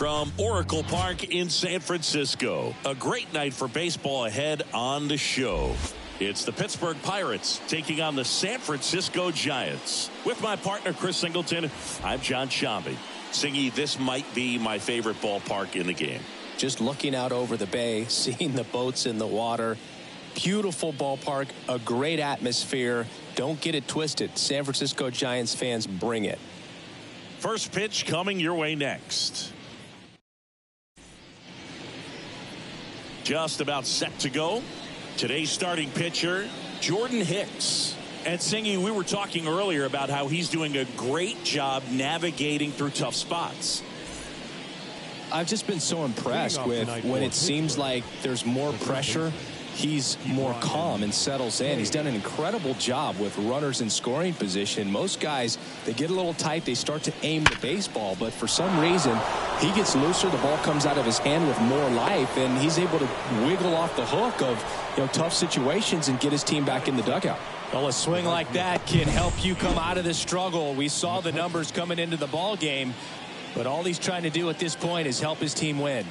from Oracle Park in San Francisco. A great night for baseball ahead on the show. It's the Pittsburgh Pirates taking on the San Francisco Giants. With my partner, Chris Singleton, I'm John Shambi. Singy, this might be my favorite ballpark in the game. Just looking out over the bay, seeing the boats in the water. Beautiful ballpark, a great atmosphere. Don't get it twisted. San Francisco Giants fans, bring it. First pitch coming your way next. Just about set to go. Today's starting pitcher, Jordan Hicks. And Singy, we were talking earlier about how he's doing a great job navigating through tough spots. I've just been so impressed with when it seems like there's more pressure. He's more calm and settles in. He's done an incredible job with runners in scoring position. Most guys, they get a little tight. They start to aim the baseball. But for some reason, he gets looser. The ball comes out of his hand with more life. And he's able to wiggle off the hook of tough situations and get his team back in the dugout. Well, a swing like that can help you come out of the struggle. We saw the numbers coming into the ball game. But all he's trying to do at this point is help his team win.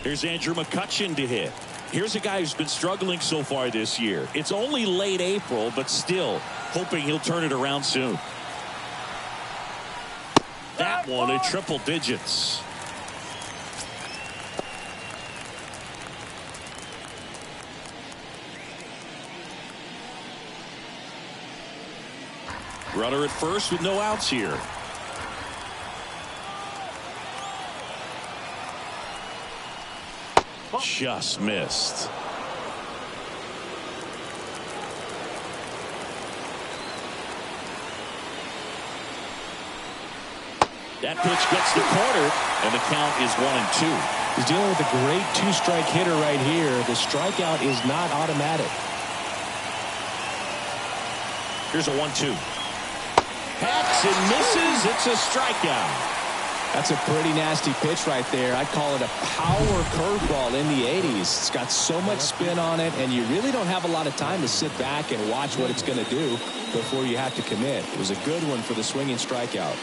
Here's Andrew McCutchen to hit. Here's a guy who's been struggling so far this year. It's only late April, but still hoping he'll turn it around soon. That one in triple digits. Runner at first with no outs here. Just missed. That pitch gets the corner, and the count is 1-2. He's dealing with a great two-strike hitter right here. The strikeout is not automatic. Here's a 1-2. Hacks and misses. It's a strikeout. That's a pretty nasty pitch right there. I'd call it a power curveball in the 80s. It's got so much spin on it, and you really don't have a lot of time to sit back and watch what it's going to do before you have to commit. It was a good one for the swinging strikeout.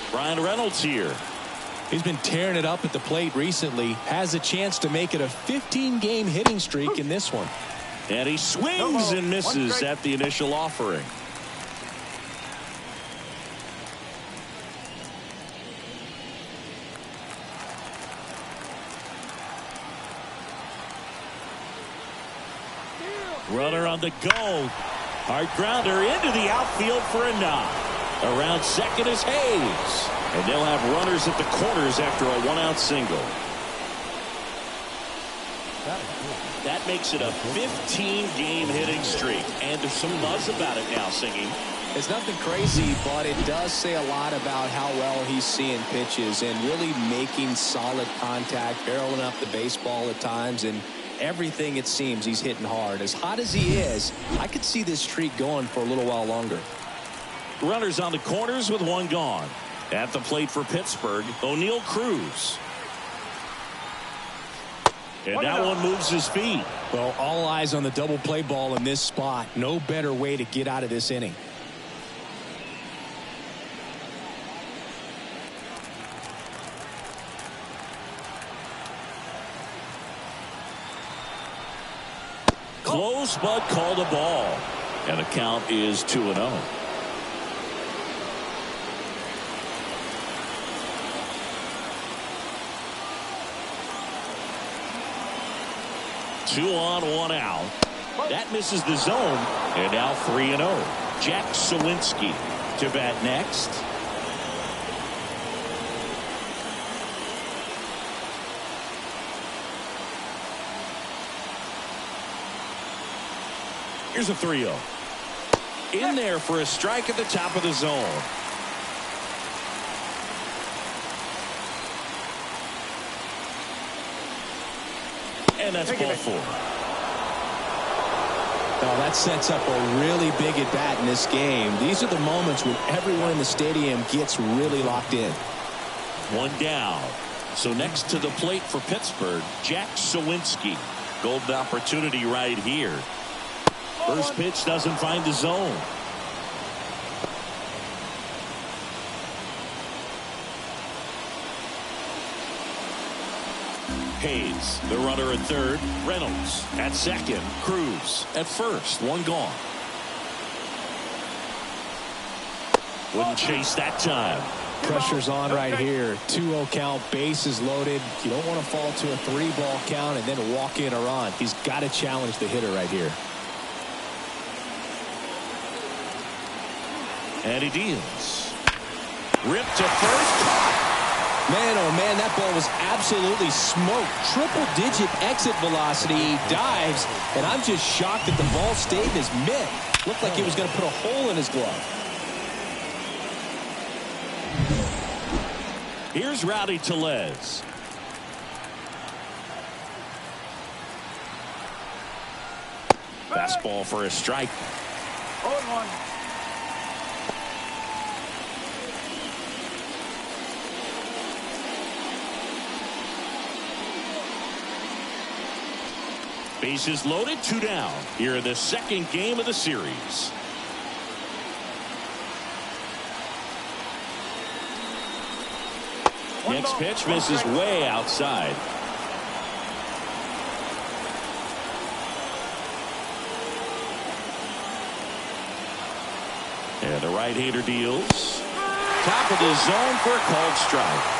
Brian Reynolds here. He's been tearing it up at the plate recently. Has a chance to make it a 15-game hitting streak in this one. And he swings and misses at the initial offering. Runner on the go. Hard grounder into the outfield for a knock. Around second is Hayes. And they'll have runners at the corners after a one-out single. That makes it a 15-game hitting streak. And there's some buzz about it now, Singing. It's nothing crazy, but it does say a lot about how well he's seeing pitches and really making solid contact, barreling up the baseball at times, and everything it seems he's hitting hard. As hot as he is, I could see this streak going for a little while longer. Runners on the corners with one gone. At the plate for Pittsburgh, O'Neal Cruz. And that one moves his feet. Well, all eyes on the double play ball in this spot. No better way to get out of this inning. Close, but called a ball. And the count is 2-0. Two on, one out. That misses the zone. And now 3-0. Jack Sawinski to bat next. Here's a 3-0. In there for a strike at the top of the zone. And that's ball four. Well, that sets up a really big at bat in this game. These are the moments when everyone in the stadium gets really locked in. One down. So next to the plate for Pittsburgh, Jack Sawinski. Golden opportunity right here. First pitch doesn't find the zone. Hayes, the runner at third. Reynolds at second. Cruz at first. One gone. Wouldn't chase that time. Pressure's on right here. 2-0 count, bases loaded. You don't want to fall to a 3-ball count and then walk in a run. He's got to challenge the hitter right here. And he deals. Ripped to first. Man, oh man, that ball was absolutely smoked. Triple-digit exit velocity. He dives, and I'm just shocked that the ball stayed in his mitt. Looked like he was going to put a hole in his glove. Here's Rowdy Tellez. Fastball for a strike. 0-1. Bases loaded, 2 down. Here in the second game of the series. Next pitch misses way outside. And the right-hander deals. Top of the zone for a called strike.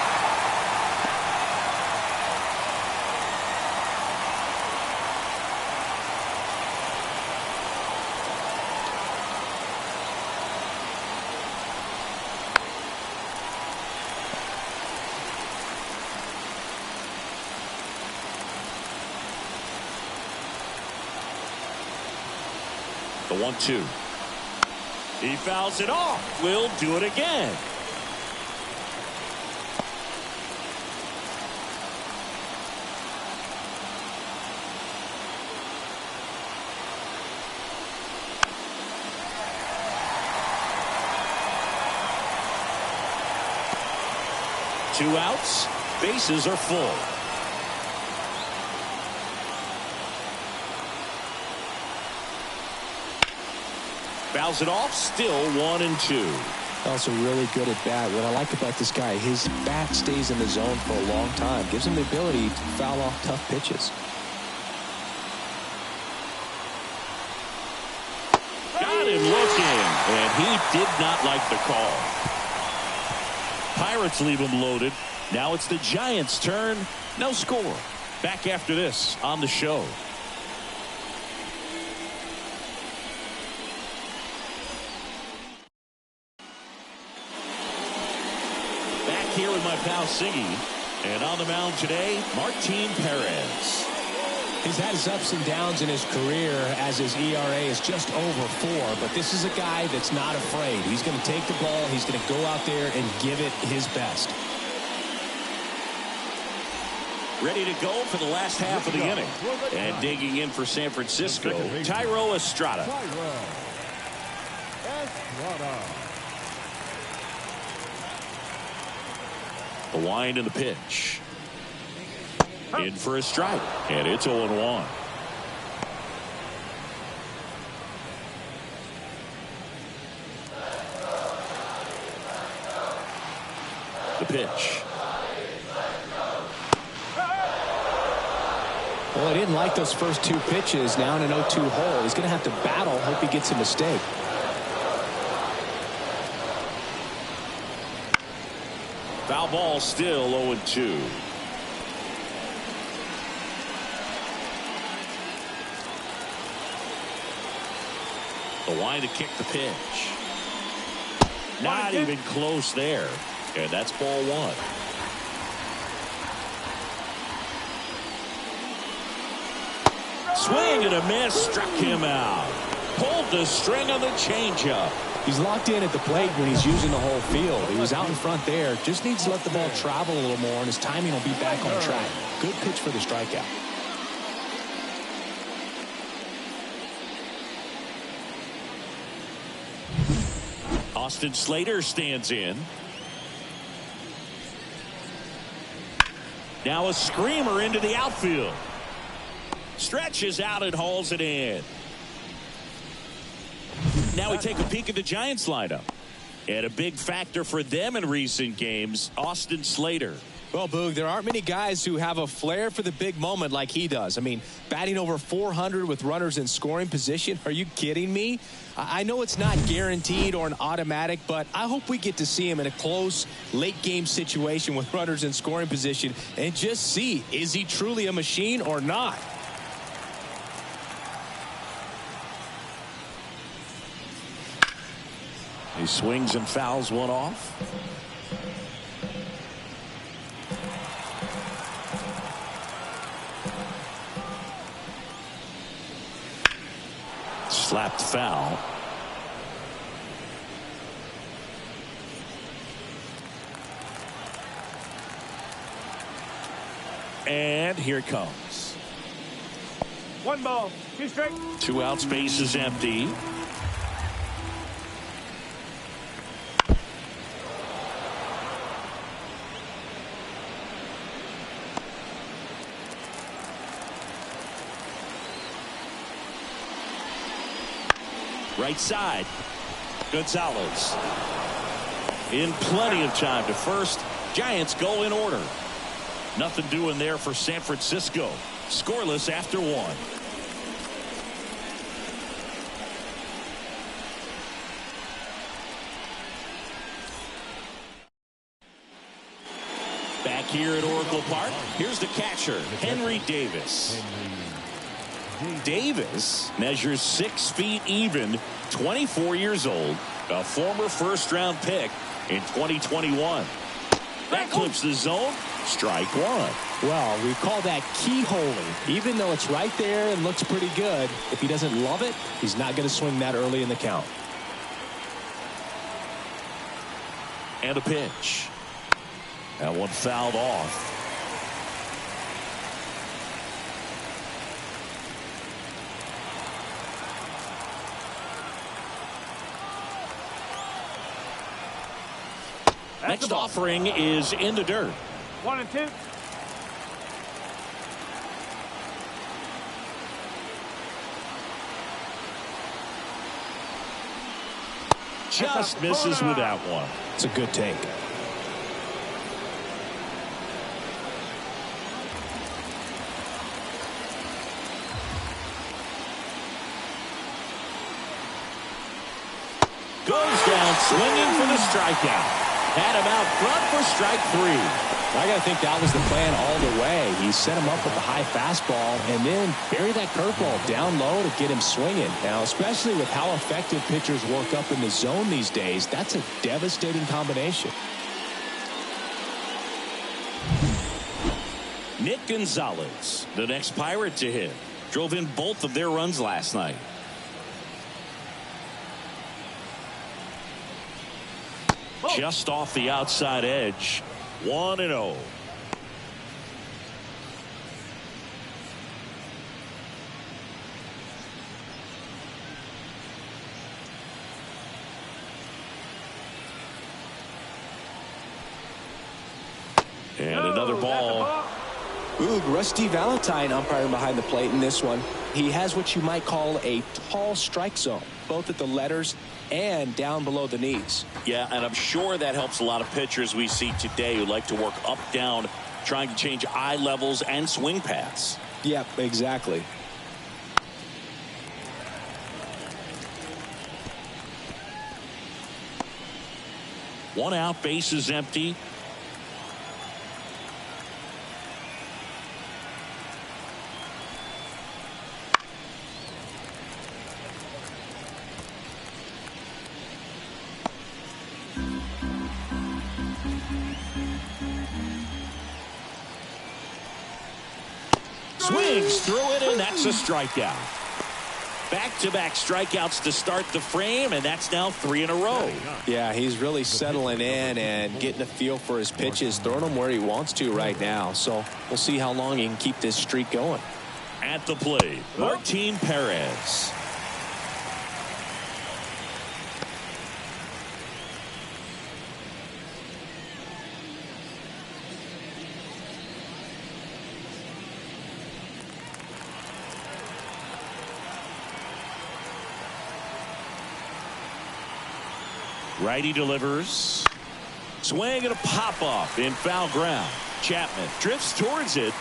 The 1-2. He fouls it off. We'll do it again. Two outs. Bases are full. Fouls it off, still 1-2. Also really good at bat. What I like about this guy, his bat stays in the zone for a long time. Gives him the ability to foul off tough pitches. Got him looking, and he did not like the call. Pirates leave him loaded. Now it's the Giants' turn. No score. Back after this on the show. Here with my pal Siggy, and on the mound today, Martin Perez. He's had his ups and downs in his career as his ERA is just over 4, but this is a guy that's not afraid. He's going to take the ball, he's going to go out there and give it his best. Ready to go for the last half of the inning. And digging in for San Francisco, Thairo Estrada. The wind and the pitch. In for a strike. And it's 0-1. The pitch. Well, he didn't like those first 2 pitches. Now in an 0-2 hole. He's going to have to battle. Hope he gets a mistake. Foul ball, still 0-2. The wind to kick the pitch. Not even close there. And that's ball 1. Swing and a miss, struck him out. Pulled the string on the changeup. He's locked in at the plate when he's using the whole field. He was out in front there. Just needs to let the ball travel a little more, and his timing will be back on track. Good pitch for the strikeout. Austin Slater stands in. Now a screamer into the outfield. Stretches out and hauls it in. Now we take a peek at the Giants lineup. And a big factor for them in recent games, Austin Slater. Well, Boog, there aren't many guys who have a flair for the big moment like he does. I mean, batting over 400 with runners in scoring position. Are you kidding me? I know it's not guaranteed or an automatic, but I hope we get to see him in a close, late-game situation with runners in scoring position and just see, is he truly a machine or not? He swings and fouls one off. Slapped foul. And here it comes. 1 ball, 2 strikes. 2 outs, base is empty. Right side. Gonzalez. In plenty of time to first. Giants go in order. Nothing doing there for San Francisco. Scoreless after 1. Back here at Oracle Park, here's the catcher, Henry Davis. Davis measures 6 feet even, 24 years old, a former first-round pick in 2021. That clips the zone. Strike 1. Well, we call that keyholing. Even though it's right there and looks pretty good, if he doesn't love it, he's not going to swing that early in the count. And a pitch. That one fouled off. Next offering is in the dirt. 1 and 2. Just misses with that one. It's a good take. Goes down swinging for the strikeout. Had him out front for strike 3. I got to think that was the plan all the way. He set him up with the high fastball and then bury that curveball down low to get him swinging. Now, especially with how effective pitchers work up in the zone these days, that's a devastating combination. Nick Gonzalez, the next Pirate to hit, drove in both of their runs last night. Just off the outside edge. 1-0. And another ball. Ooh, Rusty Valentine umpiring behind the plate in this one. He has what you might call a tall strike zone, both at the letters and down below the knees. Yeah, and I'm sure that helps a lot of pitchers we see today who like to work up, down, trying to change eye levels and swing paths. Yep, exactly. One out, base is empty. Swings through it, and that's a strikeout. Back-to-back strikeouts to start the frame, and that's now 3 in a row. Yeah, he's really settling in and getting a feel for his pitches, throwing them where he wants to right now. So we'll see how long he can keep this streak going. At the plate, Martin Perez. Righty delivers. Swing and a pop-off in foul ground. Chapman drifts towards it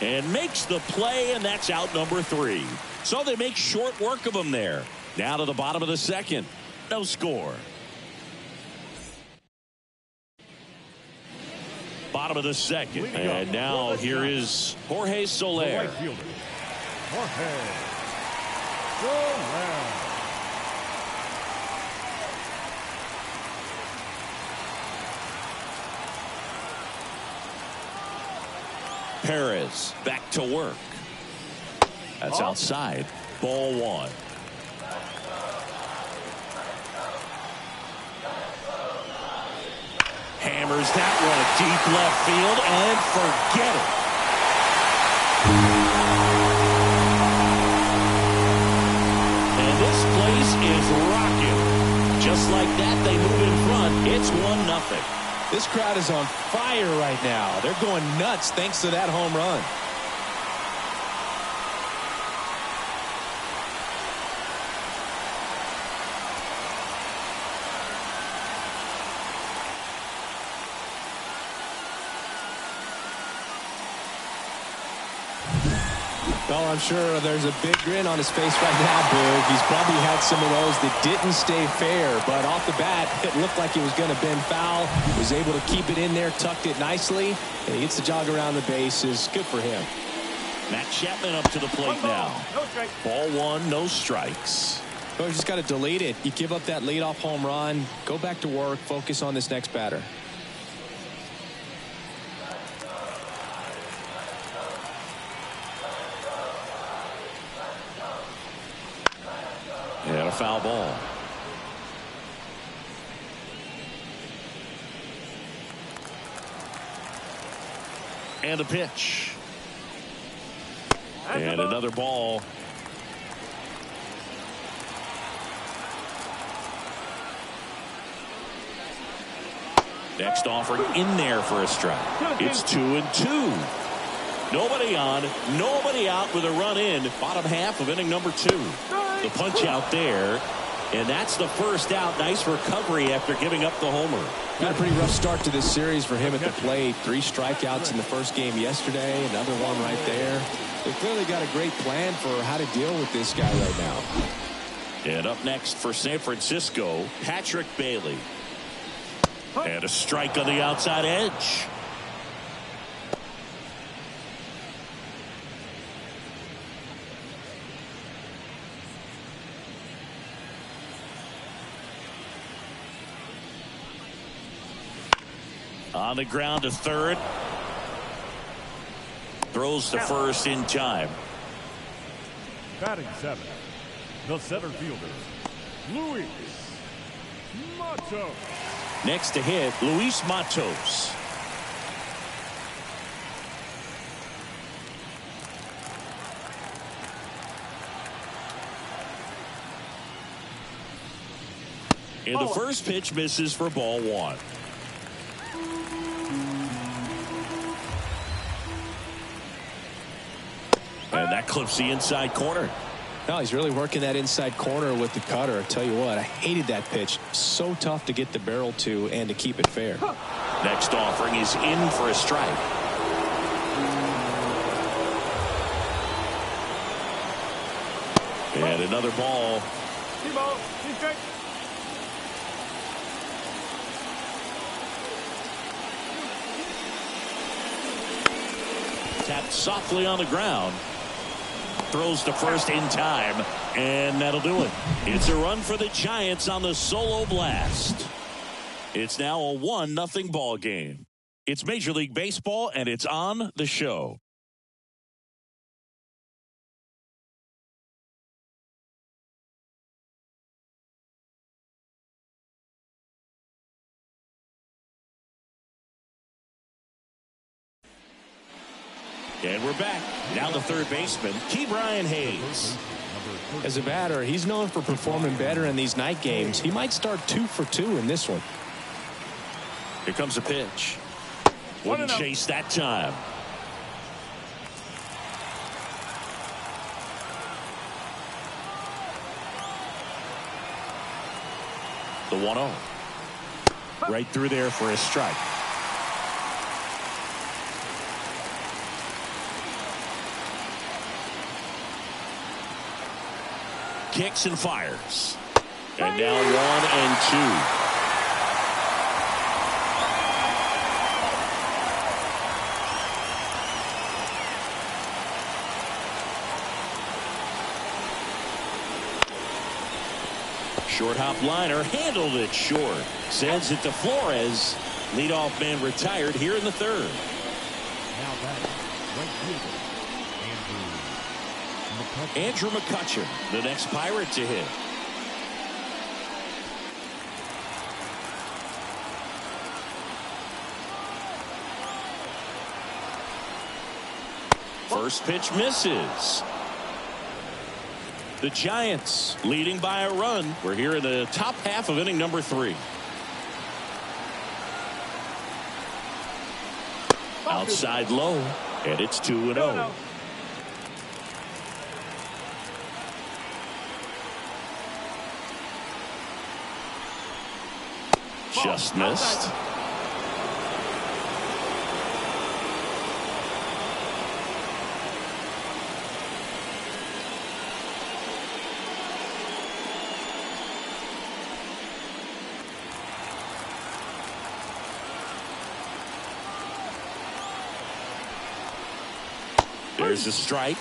and makes the play, and that's out number 3. So they make short work of him there. Now to the bottom of the second. No score. Bottom of the second. And now here is Jorge Soler. Jorge Soler. Perez back to work. That's outside. Ball 1. Hammers that one deep left field and forget it. And this place is rocking. Just like that, they move in front. It's 1-0. This crowd is on fire right now. They're going nuts thanks to that home run. Well, I'm sure there's a big grin on his face right now, Boog. He's probably had some of those that didn't stay fair, but off the bat, it looked like it was going to bend foul. Was able to keep it in there, tucked it nicely, and he gets the jog around the bases. Good for him. Matt Chapman up to the plate now. Ball 1, no strikes. Oh, you just got to delete it. You give up that leadoff home run, go back to work, focus on this next batter. And a foul ball. And a pitch. And another ball. Next offering in there for a strike. It's 2-2. Nobody on, nobody out with a run in. Bottom half of inning number 2. The punch out there, and that's the first out. Nice recovery after giving up the homer. Got a pretty rough start to this series for him at the plate. 3 strikeouts in the first game yesterday, another one right there. They've clearly got a great plan for how to deal with this guy right now. And up next for San Francisco, Patrick Bailey. And a strike on the outside edge. On the ground to third. Throws to first in time. Batting 7, the center fielder, Luis Matos. Next to hit, Luis Matos. And the first pitch misses for ball 1. And that clips the inside corner. No, he's really working that inside corner with the cutter. I tell you what, I hated that pitch. So tough to get the barrel to and to keep it fair. Next offering is in for a strike. And another ball. 2 balls, 2 strikes. Tapped softly on the ground. Throws to first in time, and that'll do it. It's a run for the Giants on the solo blast. It's now a 1-0 ball game. It's Major League Baseball, and it's on the show. And we're back. Now the third baseman, Ke'Bryan Hayes. As a batter, he's known for performing better in these night games. He might start 2 for 2 in this one. Here comes a pitch. Wouldn't chase that time. The 1-0. Right through there for a strike. Kicks and fires. And now 1-2. Short hop liner, handled it short. Sends it to Flores. Leadoff man retired here in the third. Now batting, right fielder, Andrew McCutchen, the next Pirate to hit. First pitch misses. The Giants leading by a run. We're here in the top half of inning number 3. Outside low, and it's 2-0. Just missed. There's a strike.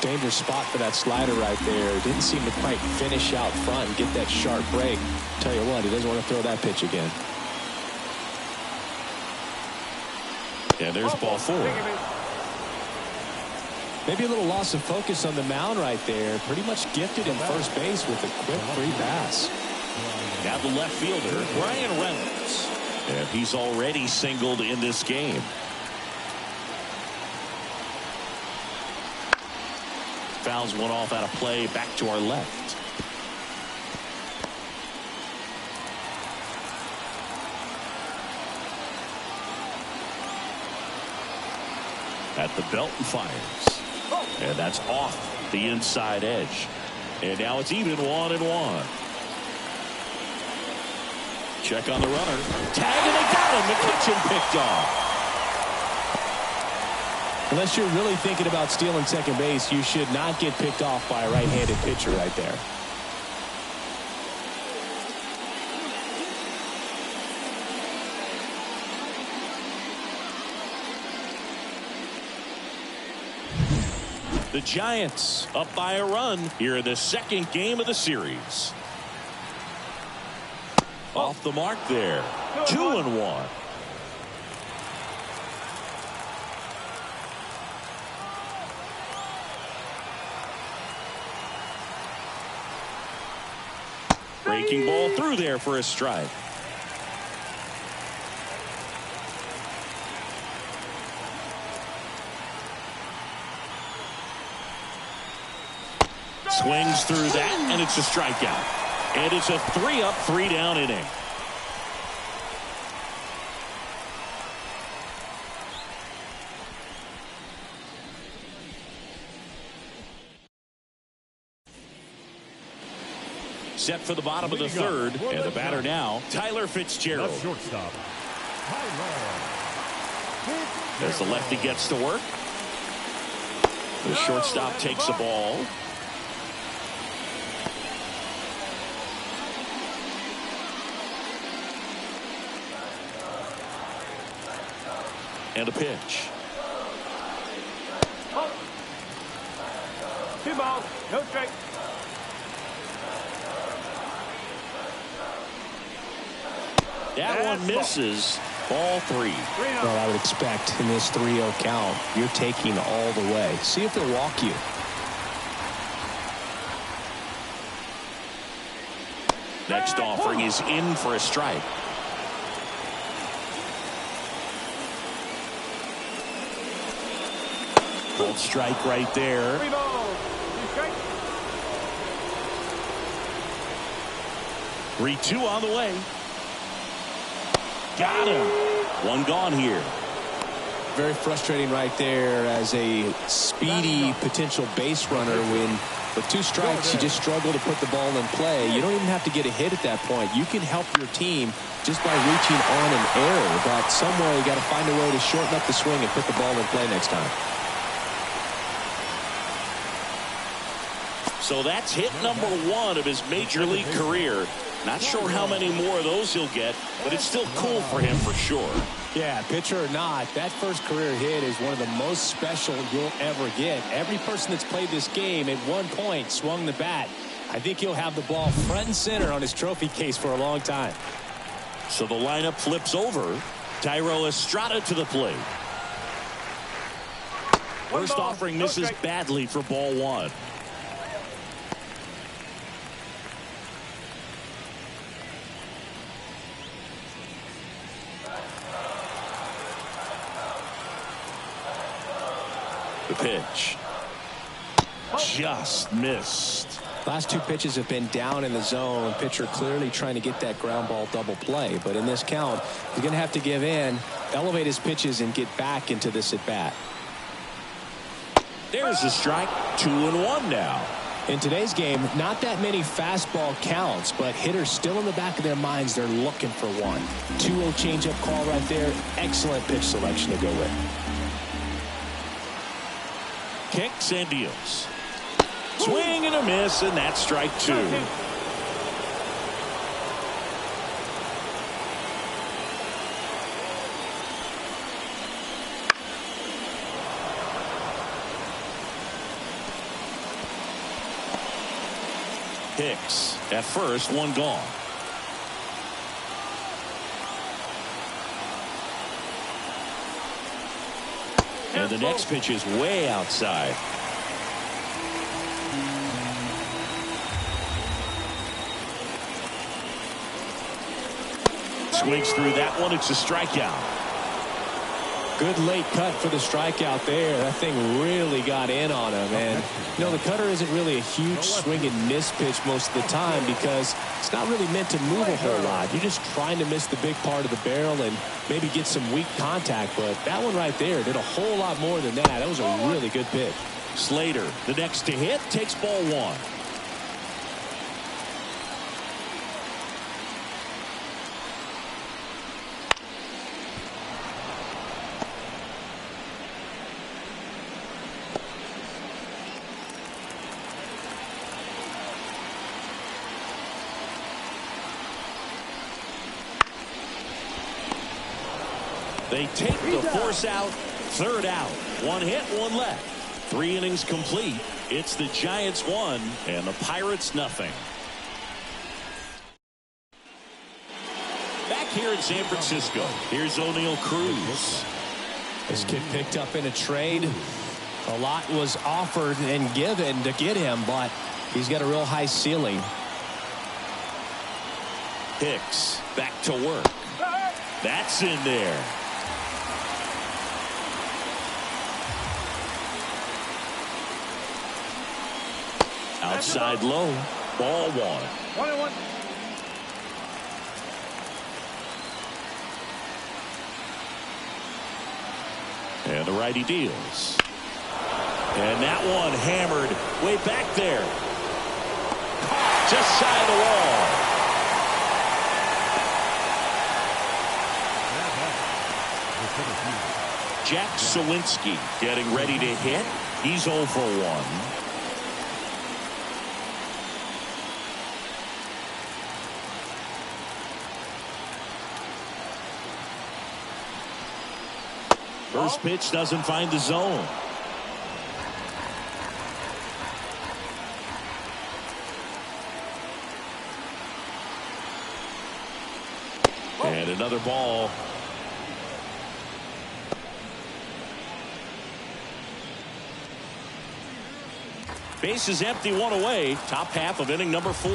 Dangerous spot for that slider right there. Didn't seem to quite finish out front and get that sharp break. Tell you what, he doesn't want to throw that pitch again. Yeah, there's ball 4. Maybe a little loss of focus on the mound right there. Pretty much gifted in first base with a quick free pass. Now the left fielder, Brian Reynolds. And he's already singled in this game. Fouls one off out of play, back to our left. At the belt and fires. And that's off the inside edge. And now it's even 1-1. Check on the runner. Tag, and they got him. McCutchen picked off. Unless you're really thinking about stealing second base, you should not get picked off by a right-handed pitcher right there. The Giants up by a run here in the second game of the series. Off the mark there. 2-1. Breaking ball through there for a strike. Swings through that, and it's a strikeout. And it's a 3-up, 3-down inning. Set for the bottom of the third, and the batter now, Tyler Fitzgerald. shortstop. As the lefty gets to work, the shortstop takes the ball. And a pitch. 2 balls, no strike. That one misses. Ball 3. Well, I would expect in this 3-0 count, you're taking all the way. See if they'll walk you. Next offering is in for a strike. Bold strike right there. 3 balls, 2 strikes. 3-2 on the way. Got him. One gone here. Very frustrating right there as a speedy potential base runner when with 2 strikes you just struggle to put the ball in play. You don't even have to get a hit at that point. You can help your team just by reaching on an error, but somewhere you got to find a way to shorten up the swing and put the ball in play next time. So that's hit number 1 of his major league career. Not sure how many more of those he'll get, but it's still cool for him for sure. Yeah, pitcher or not, that first career hit is one of the most special you'll ever get. Every person that's played this game at one point swung the bat. I think he'll have the ball front and center on his trophy case for a long time. So the lineup flips over. Thairo Estrada to the plate. First offering misses badly for ball 1. The pitch. Just missed. Last 2 pitches have been down in the zone. Pitcher clearly trying to get that ground ball double play. But in this count, he's going to have to give in, elevate his pitches, and get back into this at bat. There's the strike. 2-1 now. In today's game, not that many fastball counts, but hitters still in the back of their minds, they're looking for one. 2-0 changeup call right there. Excellent pitch selection to go with. Kicks and deals. Swing and a miss, and that's strike 2. Hicks at first, 1 gone. And the next pitch is way outside. Swings through that one. It's a strikeout. Good late cut for the strikeout there. That thing really got in on him. And, you know, the cutter isn't really a huge swing and miss pitch most of the time because it's not really meant to move a whole lot. You're just trying to miss the big part of the barrel and maybe get some weak contact. But that one right there did a whole lot more than that. That was a really good pitch. Slater, the next to hit, takes ball 1. They take the force out. 3rd out. 1 hit, 1 left. 3 innings complete. It's the Giants 1 and the Pirates nothing. Back here in San Francisco, here's O'Neal Cruz. This kid picked up in a trade. A lot was offered and given to get him, but he's got a real high ceiling. Hicks back to work. That's in there. Outside low. Ball 1. 1-1. And the righty deals. And that one hammered way back there. Just shy of the wall. Jack Sawinski getting ready to hit. He's 0 for 1. First pitch doesn't find the zone. And another ball. Base is empty, 1 away. Top half of inning number 4.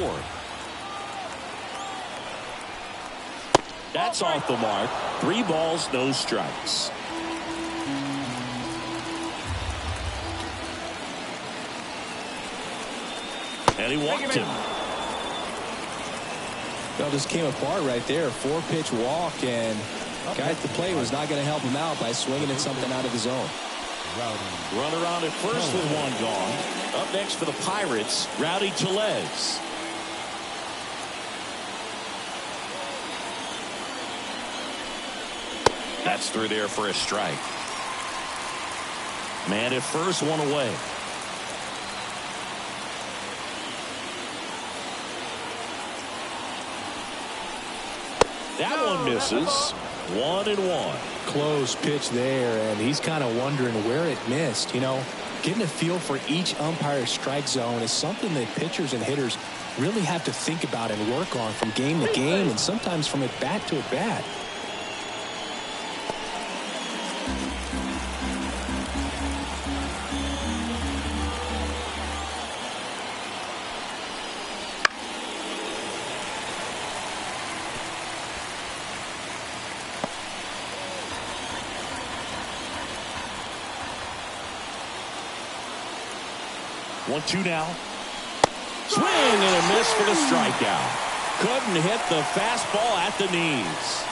That's off the mark. 3 balls, no strikes. And he walked him. Well, just came apart right there. 4-pitch walk, and guy at the plate was not going to help him out by swinging at something out of the zone. Runner on at first with 1 gone. Up next for the Pirates, Rowdy Tellez. That's through there for a strike. Man at first, 1 away. and misses. 1-1. Close pitch there, and he's kind of wondering where it missed. You know, getting a feel for each umpire's strike zone is something that pitchers and hitters really have to think about and work on from game to game, and sometimes from at bat to at bat. One-two now. Swing and a miss for the strikeout. Couldn't hit the fastball at the knees.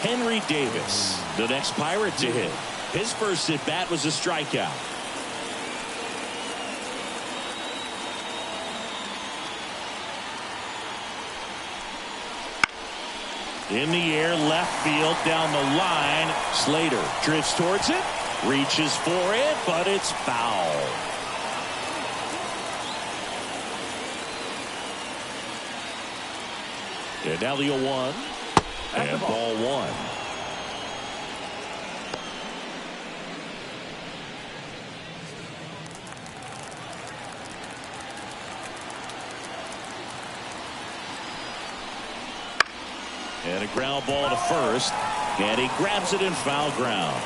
Henry Davis, the next Pirate to hit. His first at bat was a strikeout. In the air, left field, down the line. Slater drifts towards it, reaches for it, but it's foul. And now the 0-1. And ball one. And a ground ball to first. And he grabs it in foul ground.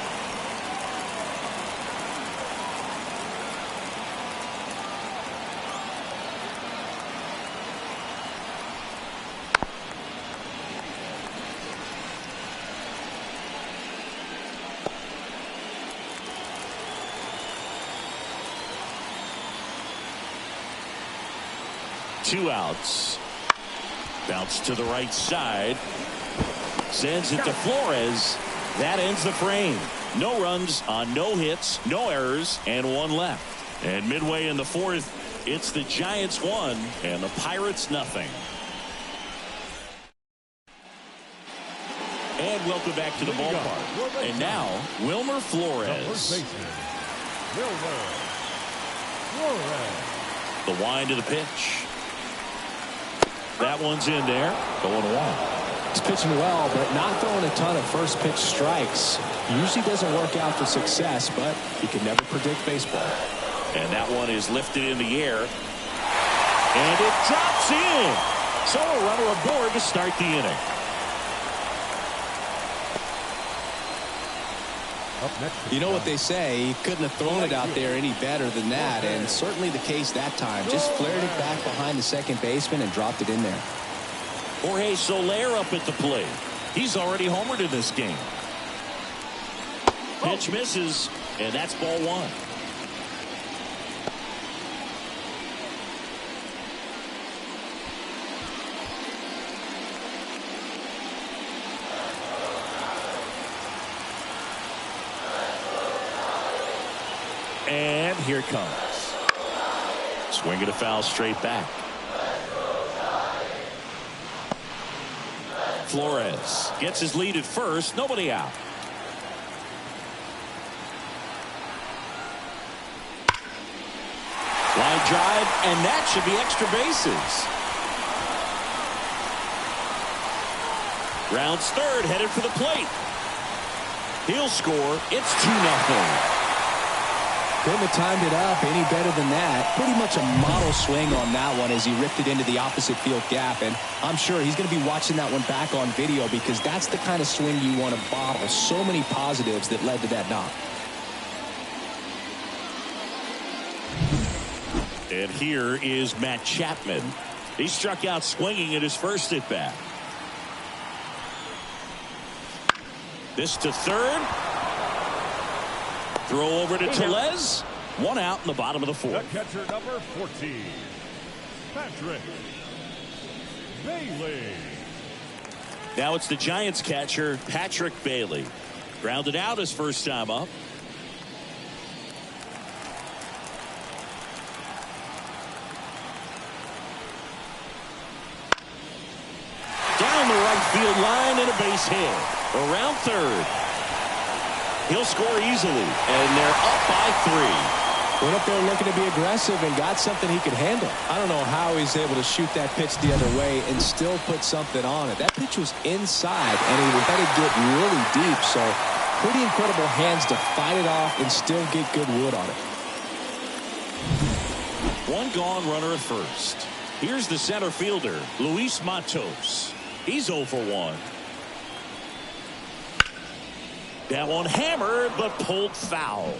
Two outs. Bounce to the right side. Sends it to Flores. That ends the frame. No runs on no hits, no errors, and one left. And midway in the fourth, it's the Giants 1 and the Pirates nothing. And welcome back to the ballpark. And now, Wilmer Flores. The wind of the pitch. That one's in there. 0-1. He's pitching well, but not throwing a ton of first pitch strikes. Usually doesn't work out for success, but you can never predict baseball. And that one is lifted in the air. And it drops in. So a runner aboard to start the inning. You know what they say, he couldn't have thrown it out there any better than that, and certainly the case that time. Just flared it back behind the second baseman and dropped it in there. Jorge Soler up at the plate. He's already homered in this game. Pitch misses, and that's ball one. And here it comes. Swing and a foul straight back. Flores gets his lead at first. Nobody out. Line drive, and that should be extra bases. Rounds third, headed for the plate. He'll score. It's 2-0. Couldn't have timed it up any better than that. Pretty much a model swing on that one as he ripped it into the opposite field gap. And I'm sure he's going to be watching that one back on video because that's the kind of swing you want to bottle. So many positives that led to that knock. And here is Matt Chapman. He struck out swinging at his first at bat. This to third. Throw over to Tellez. One out in the bottom of the fourth. The catcher, number 14, Patrick Bailey. Now it's the Giants catcher, Patrick Bailey. Grounded out his first time up. Down the right field line and a base hit. Around third. He'll score easily, and they're up by 3. Went up there looking to be aggressive and got something he could handle. I don't know how he's able to shoot that pitch the other way and still put something on it. That pitch was inside, and he had to get really deep. So pretty incredible hands to fight it off and still get good wood on it. One gone, runner at first. Here's the center fielder, Luis Matos. He's 0 for 1. That one hammered, but pulled foul.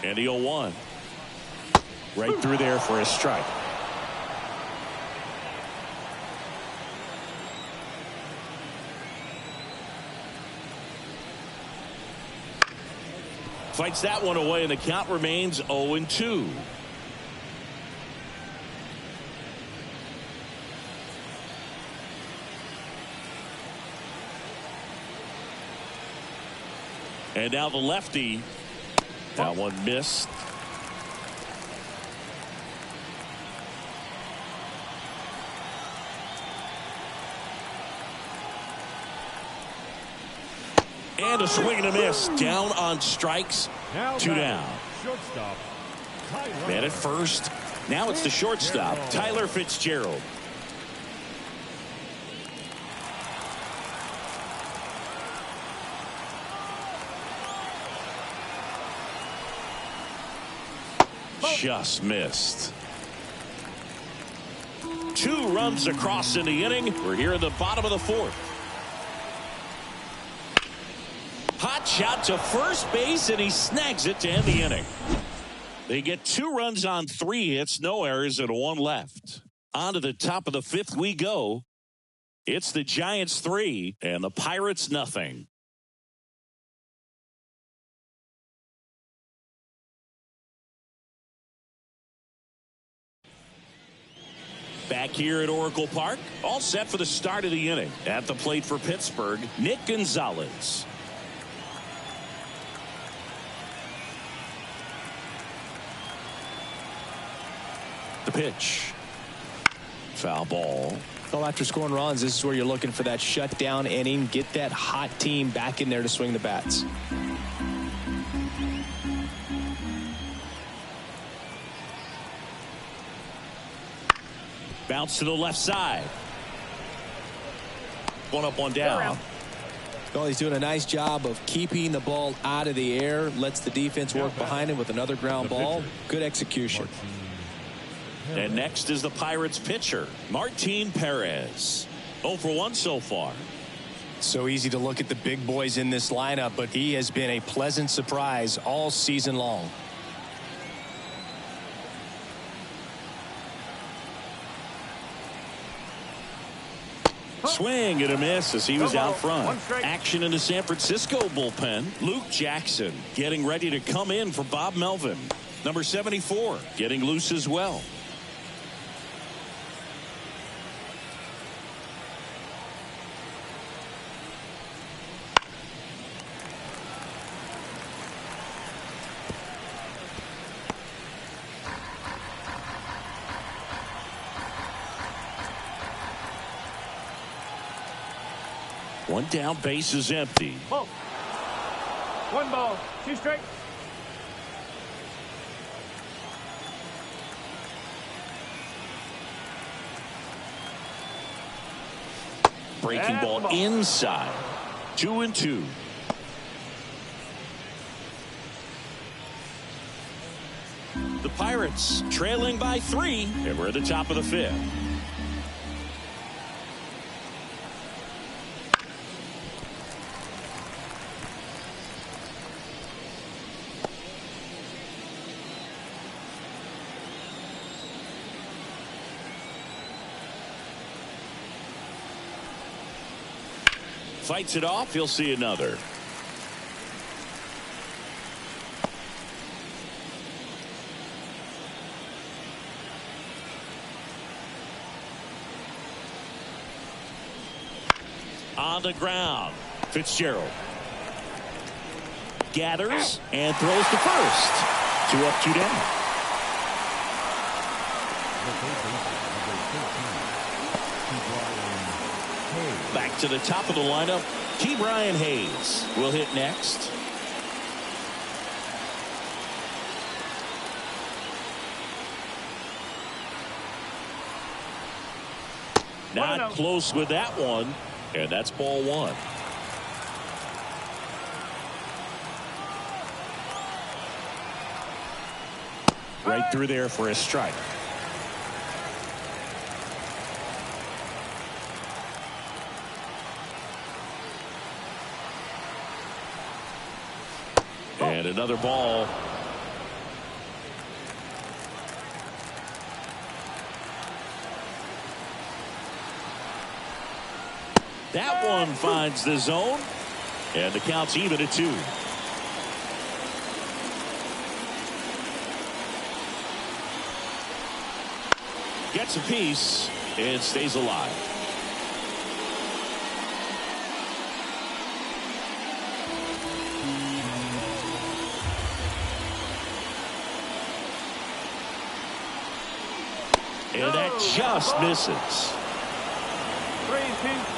And the 0-1. Right through there for a strike. Fights that one away, and the count remains 0-2. And now the lefty. That one missed. And a swing and a miss. Down on strikes. 2 down. Shortstop, Tyler. Man at first. Now it's the shortstop, Tyler Fitzgerald. Just missed. 2 runs across in the inning. We're here in the bottom of the 4th. Hot shot to first base, and he snags it to end the inning. They get 2 runs on 3 hits, no errors, and 1 left. On to the top of the 5th we go. It's the Giants 3 and the Pirates nothing. Back here at Oracle Park, all set for the start of the inning. At the plate for Pittsburgh, Nick Gonzalez. The pitch. Foul ball. Well, after scoring runs, this is where you're looking for that shutdown inning. Get that hot team back in there to swing the bats. Bounce to the left side. 1 up, 1 down. Well, he's doing a nice job of keeping the ball out of the air. Lets the defense work behind him with another ground ball. Good execution. And next is the Pirates pitcher, Martin Perez. 0 for 1 so far. So easy to look at the big boys in this lineup, but he has been a pleasant surprise all season long. Swing and a miss as he was out front. Action in the San Francisco bullpen. Luke Jackson getting ready to come in for Bob Melvin. Number 74 getting loose as well. One down, base is empty. Ball. 1 ball, 2 strikes. Breaking ball inside. 2-2. The Pirates trailing by 3, and we're at the top of the 5th. Fights it off. He'll see another. On the ground, Fitzgerald gathers and throws to first. 2 up, 2 down. Back to the top of the lineup, T. Brian Hayes will hit next. Not close with that one, and that's ball one. Right through there for a strike. And another ball. That one finds the zone, and the count's even at 2. Gets a piece and stays alive. And that just misses. 3-2.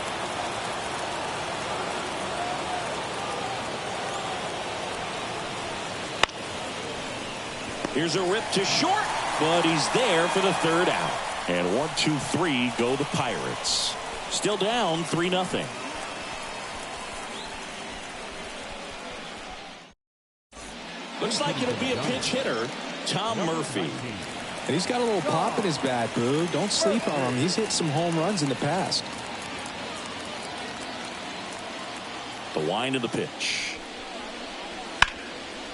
Here's a rip to short, but he's there for the third out. And 1, 2, 3 go the Pirates. Still down 3-0. Looks like it'll be a pinch hitter, Tom Murphy. And he's got a little pop in his bat, Boo. Don't sleep on him. He's hit some home runs in the past. The wind of the pitch.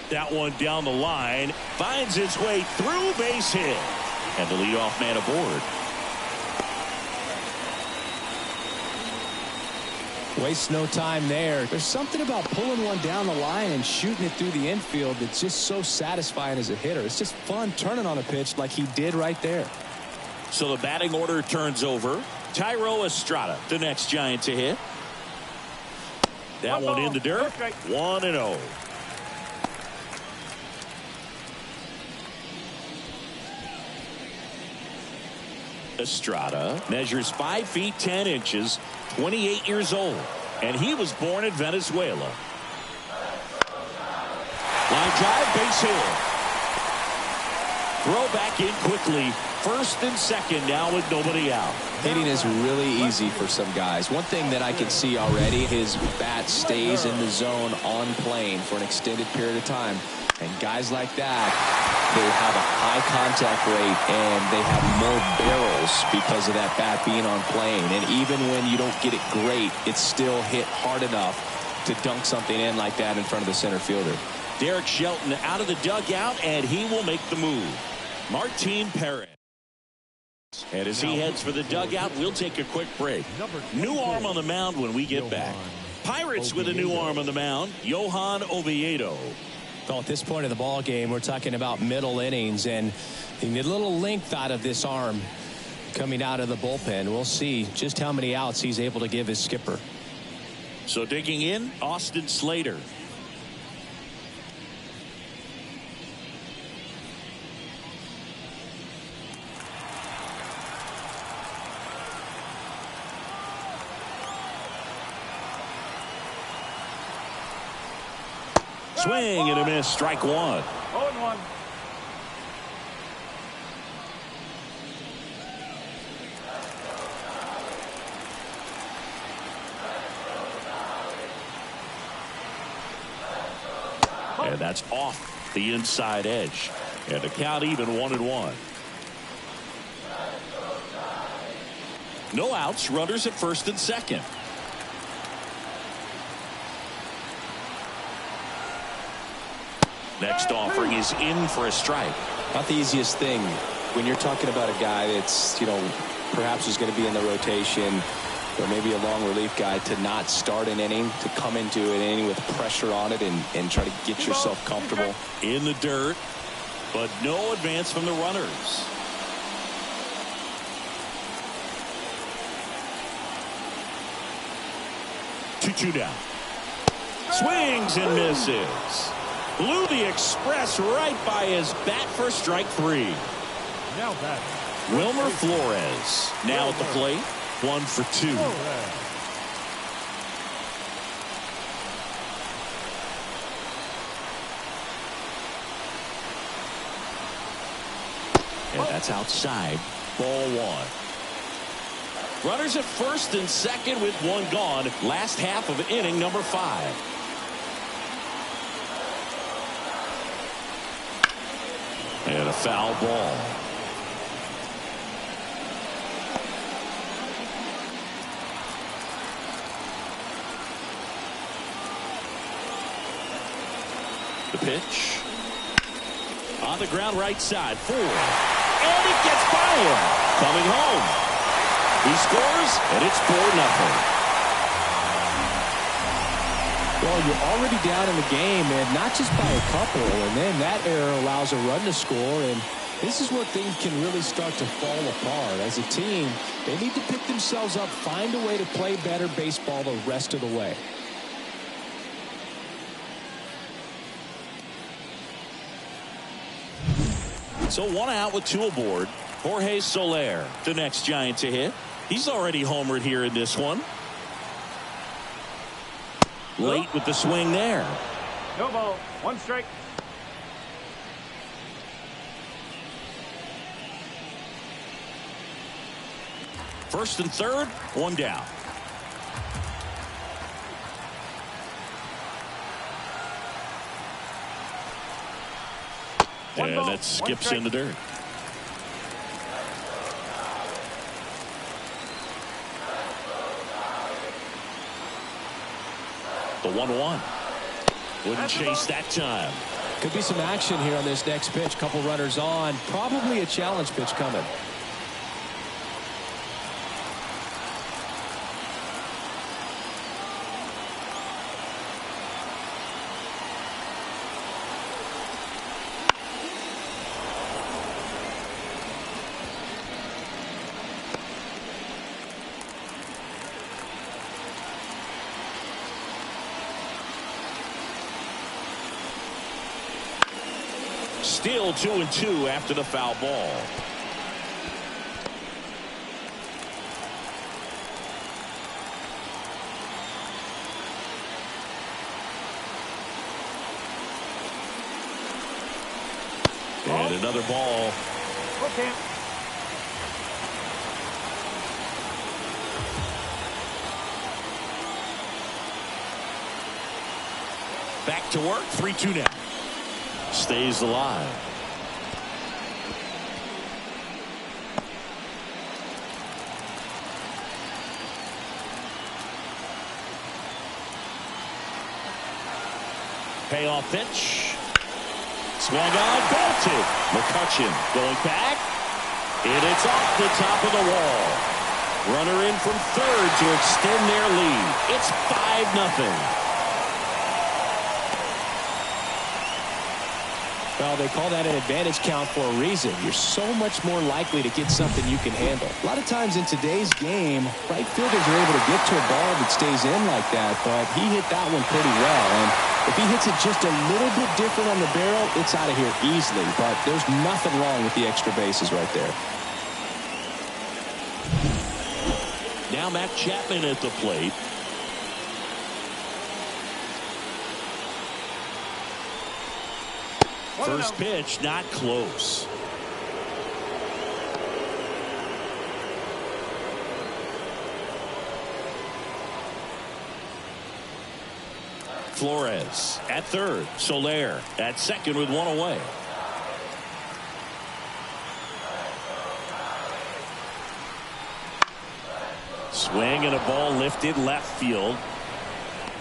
That one down the line, finds its way through, base hit, and the leadoff man aboard. Wastes no time there. There's something about pulling one down the line and shooting it through the infield that's just so satisfying as a hitter. It's just fun turning on a pitch like he did right there. So the batting order turns over. Thairo Estrada, the next Giant to hit. That one in the dirt. 1-0. Estrada measures 5 feet 10 inches, 28 years old, and he was born in Venezuela. Line drive, base hit. Throw back in quickly. First and second now with nobody out. Hitting is really easy for some guys. One thing that I can see already, his bat stays in the zone on plane for an extended period of time. And guys like that, they have a high contact rate and they have more barrels because of that bat being on plane. And even when you don't get it great, it's still hit hard enough to dunk something in like that in front of the center fielder. Derek Shelton out of the dugout, and he will make the move. Martin Perez. And as he heads for the dugout, we'll take a quick break. New arm on the mound when we get back. Pirates with a new arm on the mound, Johan Oviedo. Well, at this point of the ball game, we're talking about middle innings, and you need a little length out of this arm coming out of the bullpen. We'll see just how many outs he's able to give his skipper. So digging in, Austin Slater. Swing and a miss, strike one. 0-1. And that's off the inside edge. And the count even 1-1. No outs, runners at first and second. Next offering is in for a strike. Not the easiest thing when you're talking about a guy that's, perhaps is going to be in the rotation or maybe a long relief guy, to not start an inning, to come into an inning with pressure on it and try to get yourself comfortable. In the dirt, but no advance from the runners. Two down. Swings and misses. Blew the express right by his bat for strike three. Now back. Wilmer Flores now at the plate. 1 for 2. And that's outside. Ball 1. Runners at first and second with 1 gone. Last half of inning number 5. And a foul ball. The pitch. On the ground right side. 4. And it gets by him. Coming home. He scores, and it's 4-0. Well, you're already down in the game, and not just by a couple, and then that error allows a run to score, and this is where things can really start to fall apart. As a team, they need to pick themselves up, find a way to play better baseball the rest of the way. So 1 out with 2 aboard. Jorge Soler, the next Giant to hit. He's already homered here in this one. Late with the swing there. No ball. 1 strike. First and third, 1 down. And that skips in the dirt. The 1-1. Wouldn't chase that time. Could be some action here on this next pitch. Couple runners on. Probably a challenge pitch coming. Still 2-2 after the foul ball. And another ball. Okay. Back to work. 3-2 now. Stays alive. Payoff pitch. Swung on, belted. McCutchen going back. And it's off the top of the wall. Runner in from third to extend their lead. It's 5-0. Well, they call that an advantage count for a reason. You're so much more likely to get something you can handle. A lot of times in today's game, right fielders are able to get to a ball that stays in like that, but he hit that one pretty well. And if he hits it just a little bit different on the barrel, it's out of here easily. But there's nothing wrong with the extra bases right there. Now Matt Chapman at the plate. First pitch, not close. Flores at third. Soler at second with 1 away. Swing and a ball lifted left field.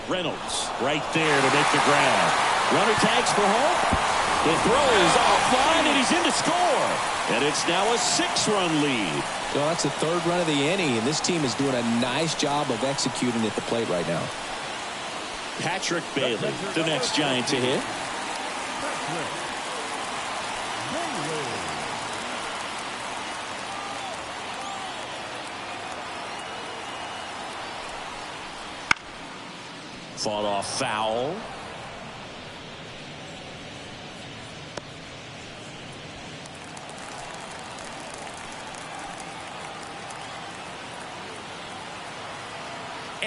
Reynolds right there to make the grab. Runner tags for home. The throw is offline, and he's in to score. And it's now a 6-run lead. Well, that's the 3rd run of the inning, and this team is doing a nice job of executing at the plate right now. Patrick Bailey, the next Giant to hit. Fought off foul.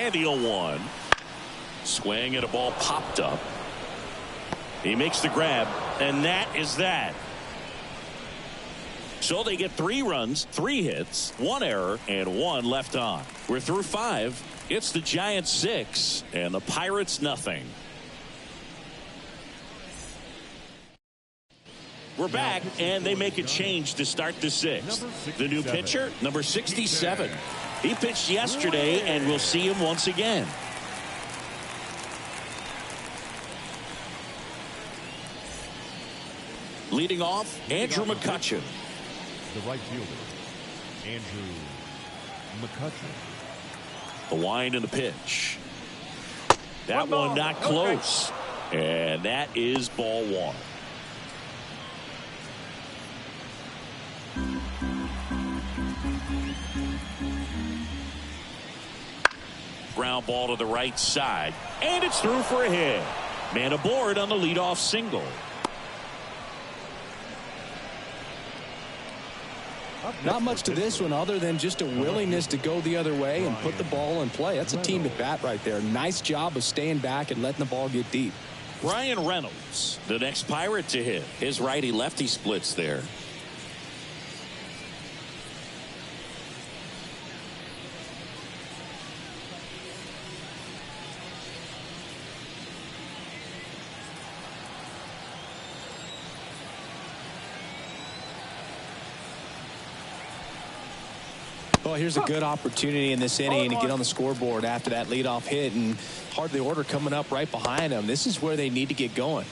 And the 0-1. Swing and a ball popped up. He makes the grab, and that is that. So they get 3 runs, 3 hits, 1 error, and 1 left on. We're through 5. It's the Giants 6 and the Pirates nothing. We're back, and they make a change to start the 6th. The new pitcher, number 67. He pitched yesterday, and we'll see him once again. Leading off, Andrew McCutchen. The right fielder, Andrew McCutchen. The wind and the pitch. That one not close. And that is ball 1. Ground ball to the right side. And it's through for a hit. Man aboard on the leadoff single. Not much to this one other than just a willingness to go the other way and put the ball in play. That's a team at bat right there. Nice job of staying back and letting the ball get deep. Brian Reynolds, the next Pirate to hit. His righty-lefty splits there. Well, here's a good opportunity in this inning to get on the scoreboard after that leadoff hit, and part of the order coming up right behind them. This is where they need to get going.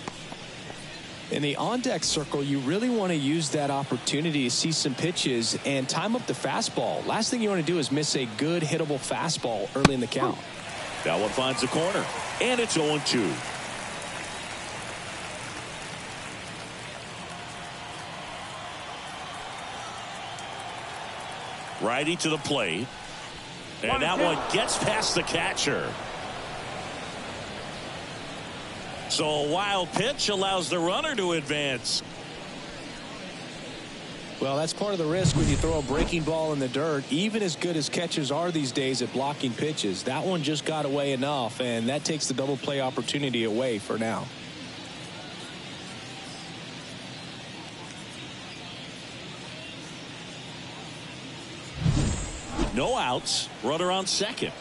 In the on-deck circle, you really want to use that opportunity to see some pitches and time up the fastball. Last thing you want to do is miss a good hittable fastball early in the count. That one finds the corner, and it's 0-2. Righty to the plate. And that one gets past the catcher. So a wild pitch allows the runner to advance. Well, that's part of the risk when you throw a breaking ball in the dirt. Even as good as catchers are these days at blocking pitches, that one just got away enough, and that takes the double play opportunity away for now. No outs. Runner on second.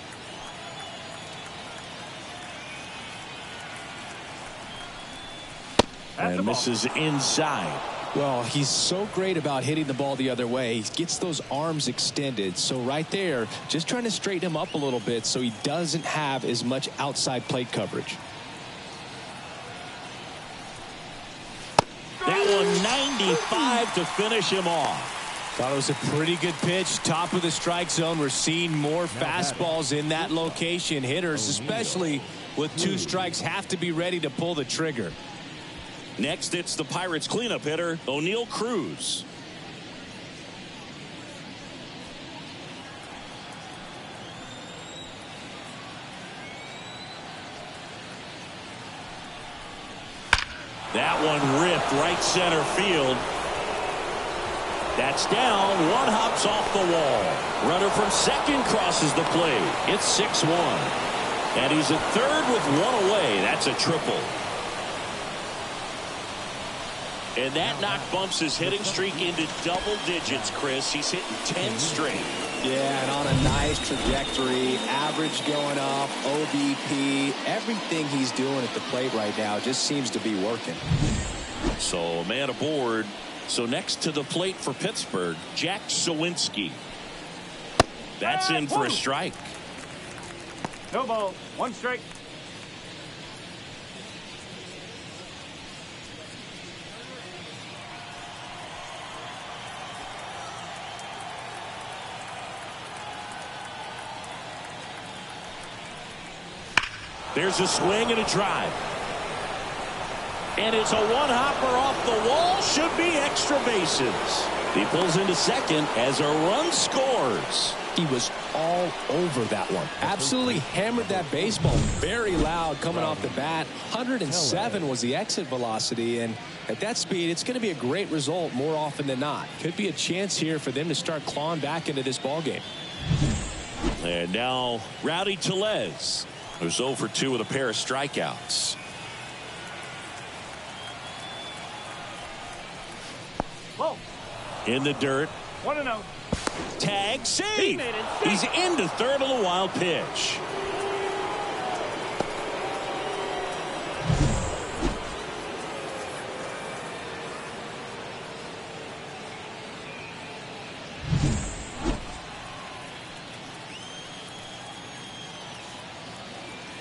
And misses inside. Well, he's so great about hitting the ball the other way. He gets those arms extended. So right there, just trying to straighten him up a little bit so he doesn't have as much outside plate coverage. That one 95 to finish him off. Thought it was a pretty good pitch. Top of the strike zone. We're seeing more fastballs in that location. Hitters, especially with 2 strikes, have to be ready to pull the trigger. Next, it's the Pirates cleanup hitter, O'Neal Cruz. That one ripped right center field. That's down. One hops off the wall. Runner from second crosses the plate. It's 6-1. And he's at third with 1 away. That's a triple. And that knock bumps his hitting streak into double digits, Chris. He's hitting 10 straight. Yeah, and on a nice trajectory. Average going up, OBP. Everything he's doing at the plate right now just seems to be working. So, man aboard. So next to the plate for Pittsburgh, Jack Sawinski. That's in for a strike. No ball. 1 strike. There's a swing and a drive. And it's a one-hopper off the wall. Should be extra bases. He pulls into second as a run scores. He was all over that one. Absolutely hammered that baseball. Very loud coming off the bat. 107 was the exit velocity. And at that speed, it's going to be a great result more often than not. Could be a chance here for them to start clawing back into this ball game. And now Rowdy Tellez, who's 0 for 2 with a pair of strikeouts. Whoa. In the dirt. 1-0. Tag save. He's into third on the wild pitch.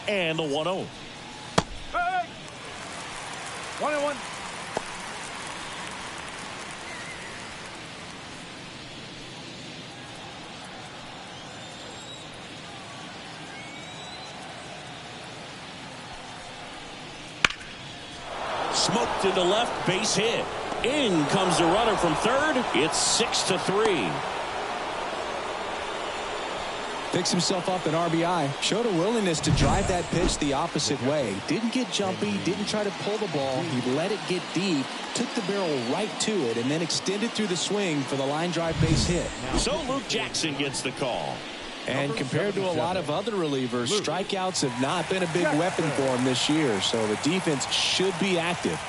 And the 1-0. Hey! 1-1. Smoked into left, base hit. In comes the runner from third. It's 6-3. Picks himself up an RBI. Showed a willingness to drive that pitch the opposite way. Didn't get jumpy, didn't try to pull the ball. He let it get deep, took the barrel right to it, and then extended through the swing for the line drive base hit. So Luke Jackson gets the call. And compared to a lot of other relievers, strikeouts have not been a big weapon for him this year, so the defense should be active.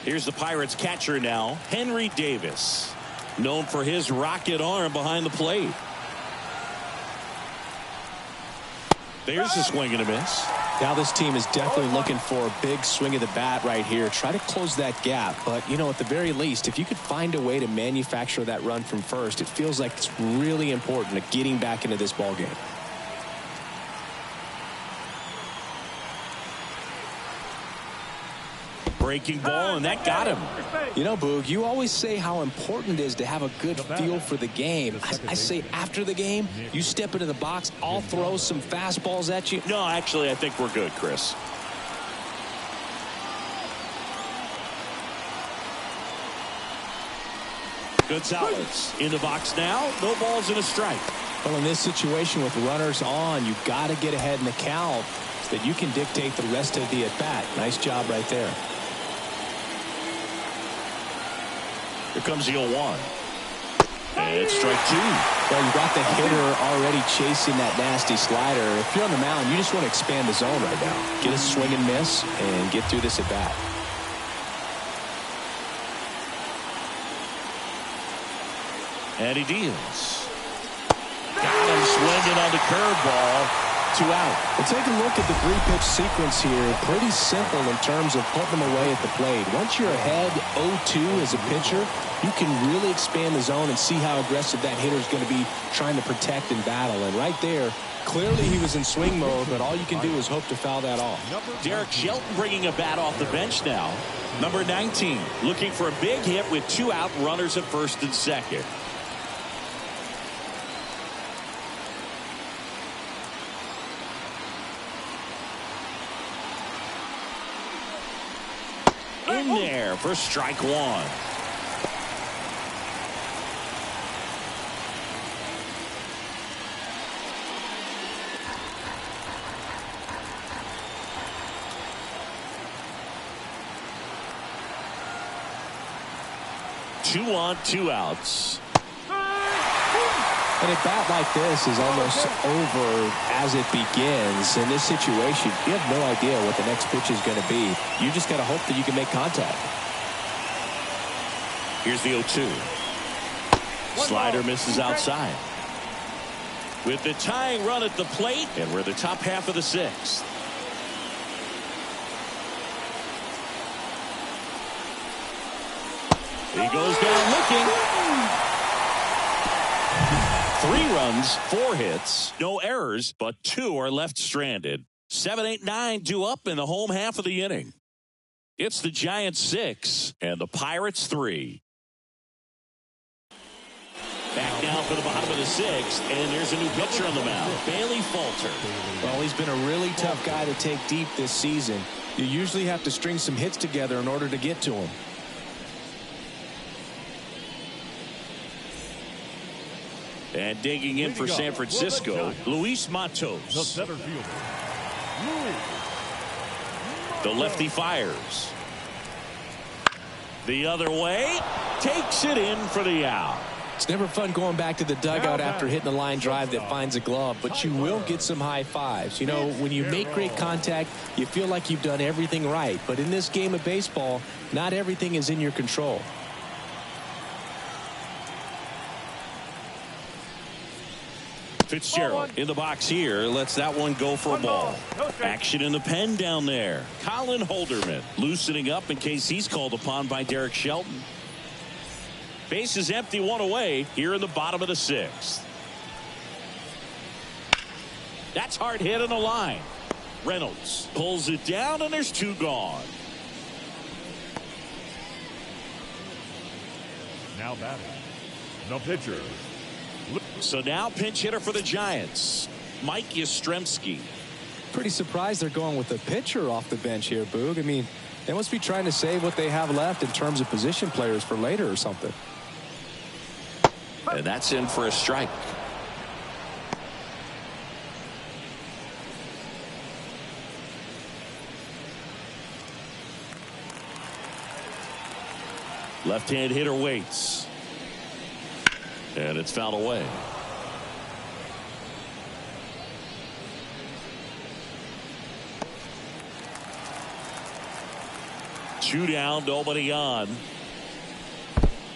Here's the Pirates catcher now, Henry Davis, known for his rocket arm behind the plate. There's a swing and a miss. Now this team is definitely looking for a big swing of the bat right here. Try to close that gap. But, you know, at the very least, if you could find a way to manufacture that run from first, it feels like it's really important to getting back into this ball game. Breaking ball, and that got him. You know, Boog, you always say how important it is to have a good feel for the game. I say after the game, you step into the box, I'll throw some fastballs at you. No, actually, I think we're good, Chris. Gonzalez in the box now. No balls and a strike. Well, in this situation with runners on, you've got to get ahead in the count so that you can dictate the rest of the at-bat. Nice job right there. Here comes the 0-1. And it's strike two. Well, you got the hitter already chasing that nasty slider. If you're on the mound, you just want to expand the zone right now. Get a swing and miss and get through this at bat. And he deals. Got him swinging on the curveball. 2 out. Well, take a look at the 3-pitch sequence here. Pretty simple in terms of putting them away at the plate. Once you're ahead 0-2 as a pitcher, you can really expand the zone and see how aggressive that hitter is going to be trying to protect and battle. And right there, clearly he was in swing mode, but all you can do is hope to foul that off. Derek Shelton bringing a bat off the bench now. Number 19 looking for a big hit with 2 out, runners at first and second. In there for strike one. Two on, 2 outs. And a bat like this is almost over as it begins. In this situation, you have no idea what the next pitch is going to be. You just got to hope that you can make contact. Here's the 0-2. Slider misses outside. With the tying run at the plate, and we're the top half of the 6th. He goes down looking. 3 runs, 4 hits, no errors, but 2 are left stranded. 7, 8, 9 due up in the home half of the inning. It's the Giants 6 and the Pirates 3. Back now for the bottom of the 6th, and there's a new pitcher on the mound, Bailey Falter. Well, he's been a really tough guy to take deep this season. You usually have to string some hits together in order to get to him. And digging in for San Francisco, Luis The Matos. center fielder, Luis. The lefty fires. The other way, takes it in for the out. It's never fun going back to the dugout after hitting a line drive that finds a glove, but you will get some high fives. You know, when you make great contact, you feel like you've done everything right. But in this game of baseball, not everything is in your control. Fitzgerald in the box here. Lets that one go for a ball. Action in the pen down there. Colin Holderman loosening up in case he's called upon by Derek Shelton. Base is empty, one away here in the bottom of the sixth. That's hard hit on the line. Reynolds pulls it down, and there's two gone. Now batting, the pitcher. So now pinch hitter for the Giants, Mike Yastrzemski. Pretty surprised they're going with the pitcher off the bench here, Boog. I mean, they must be trying to save what they have left in terms of position players for later or something. And that's in for a strike. Left-hand hitter waits. And it's fouled away. Two down, nobody on.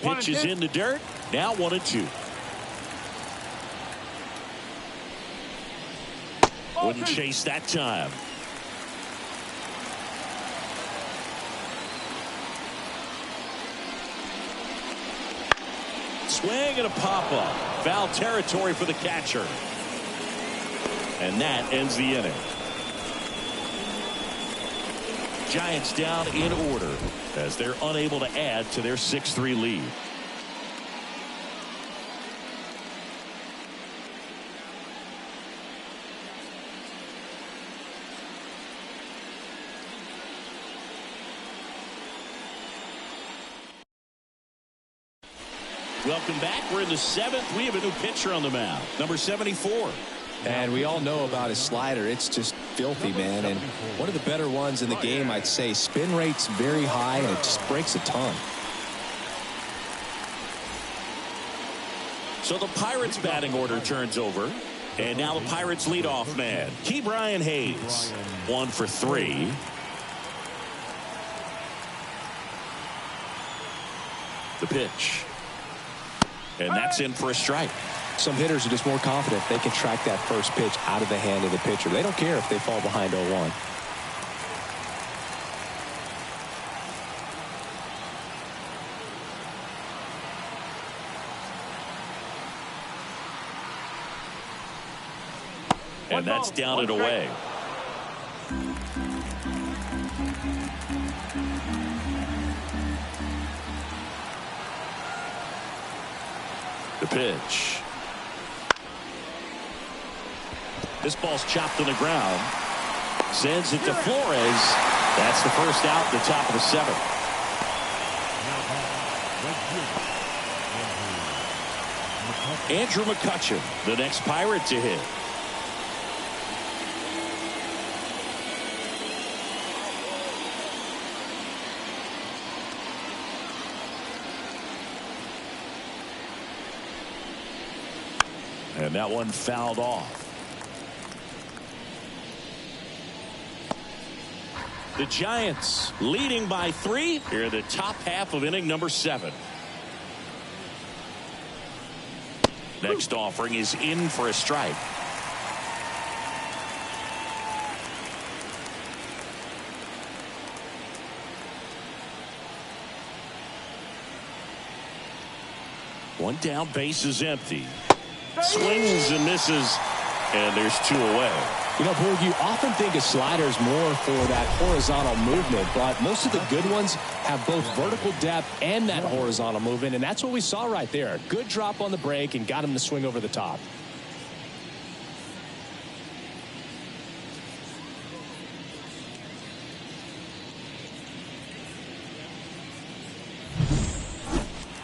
Pitch is in the dirt. Now 1-2. Wouldn't chase that time. Swing and a pop-up. Foul territory for the catcher. And that ends the inning. Giants down in order as they're unable to add to their 6-3 lead. Welcome back. We're in the seventh. We have a new pitcher on the mound, number 74. And we all know about his slider. It's just filthy, man. And one of the better ones in the game, I'd say. Spin rate's very high, and it just breaks a ton. So the Pirates batting order turns over. And now the Pirates leadoff man, Ke'Bryan Hayes. 1 for 3. The pitch. And that's in for a strike. Some hitters are just more confident they can track that first pitch out of the hand of the pitcher. They don't care if they fall behind 0-1. And that's down and away. The pitch. This ball's chopped on the ground. Sends it to Flores. That's the first out at the top of the seventh. Andrew McCutchen, the next Pirate to hit. And that one fouled off. The Giants leading by 3 here in the top half of inning number 7. Next offering is in for a strike. One down, base is empty. Swings and misses, and there's 2 away. You know, Boog, you often think a slider is more for that horizontal movement, but most of the good ones have both vertical depth and that horizontal movement, and that's what we saw right there. Good drop on the break and got him to swing over the top.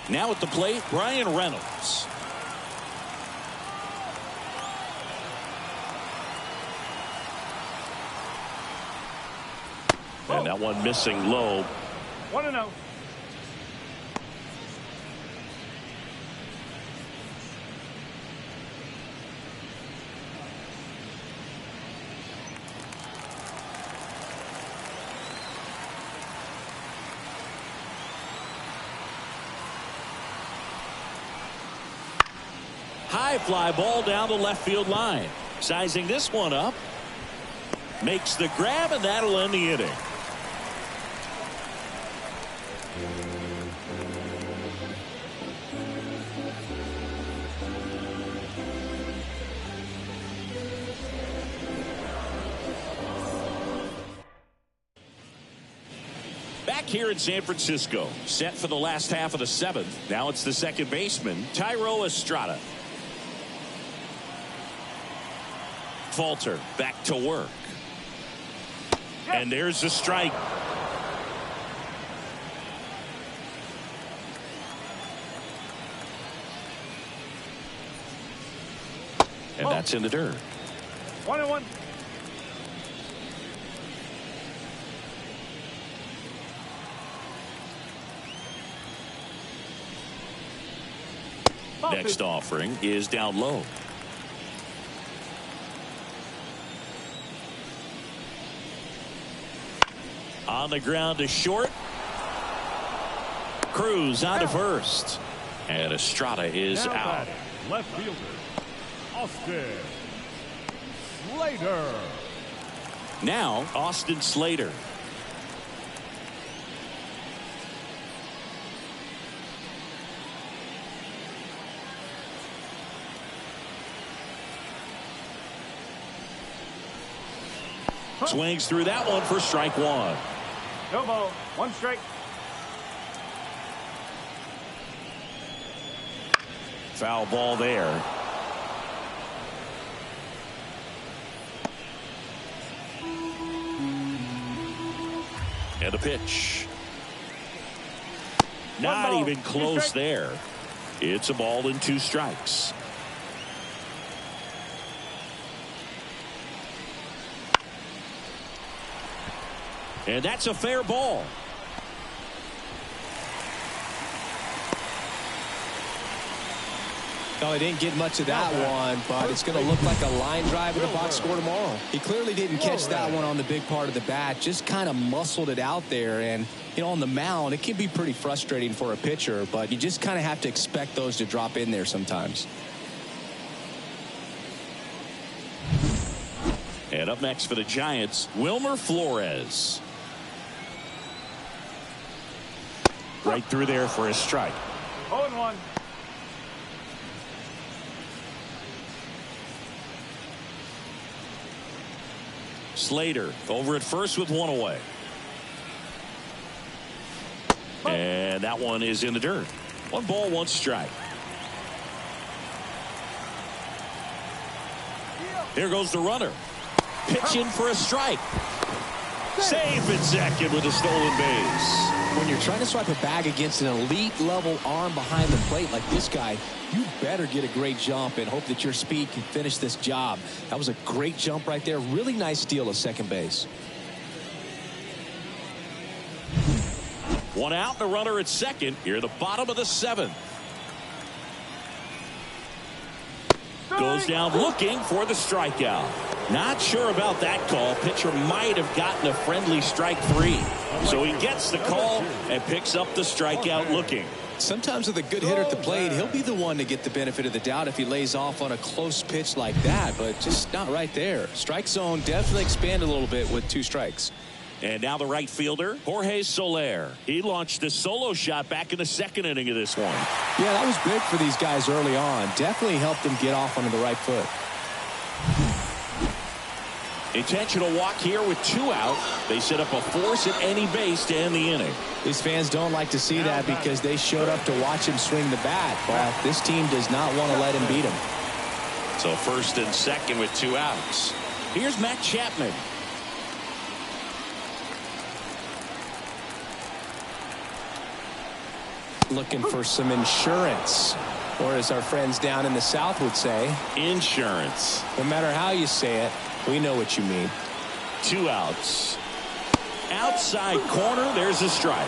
Now at the plate, Brian Reynolds. And that one missing low. 1-0. High fly ball down the left field line. Sizing this one up. Makes the grab, and that'll end the inning. Back here in San Francisco, set for the last half of the seventh. Now it's the second baseman, Thairo Estrada. Falter back to work. And there's the strike. And that's in the dirt. 1-1. Next offering is down low. On the ground to short. Cruz on to first. And Estrada is Now out. batting, left fielder, Austin Slater. Now Austin Slater. Swings through that one for strike one. No ball. 1 strike. Foul ball there. And a pitch. Not ball, even 2 close strikes. there. It's a ball and 2 strikes. And that's a fair ball. No, he didn't get much of that one, but it's going to look like a line drive in the box score tomorrow. He clearly didn't catch that one on the big part of the bat, just kind of muscled it out there. And, you know, on the mound, it can be pretty frustrating for a pitcher, but you just kind of have to expect those to drop in there sometimes. And up next for the Giants, Wilmer Flores. Right through there for a strike. 0-1. Slater over at first with 1 away. And that one is in the dirt. 1 ball, 1 strike. Here goes the runner. Pitching for a strike. Safe at second with a stolen base. When you're trying to swipe a bag against an elite level arm behind the plate like this guy, you better get a great jump and hope that your speed can finish this job. That was a great jump right there. Really nice steal of second base. 1 out and a runner at second. Here at the bottom of the 7th. Goes down looking for the strikeout. Not sure about that call. Pitcher might have gotten a friendly strike 3. So he gets the call and picks up the strikeout looking. Sometimes with a good hitter at the plate, he'll be the one to get the benefit of the doubt if he lays off on a close pitch like that, but just not right there. Strike zone definitely expanded a little bit with 2 strikes. And now the right fielder, Jorge Soler. He launched a solo shot back in the 2nd inning of this one. Yeah, that was big for these guys early on. Definitely helped them get off onto the right foot. Intentional walk here with 2 out. They set up a force at any base to end the inning. These fans don't like to see that because they showed up to watch him swing the bat, but this team does not want to let him beat him. So 1st and 2nd with 2 outs. Here's Matt Chapman. Looking for some insurance, or as our friends down in the South would say, Insurance. no matter how you say it, we know what you mean. 2 outs. Outside corner, there's a strike.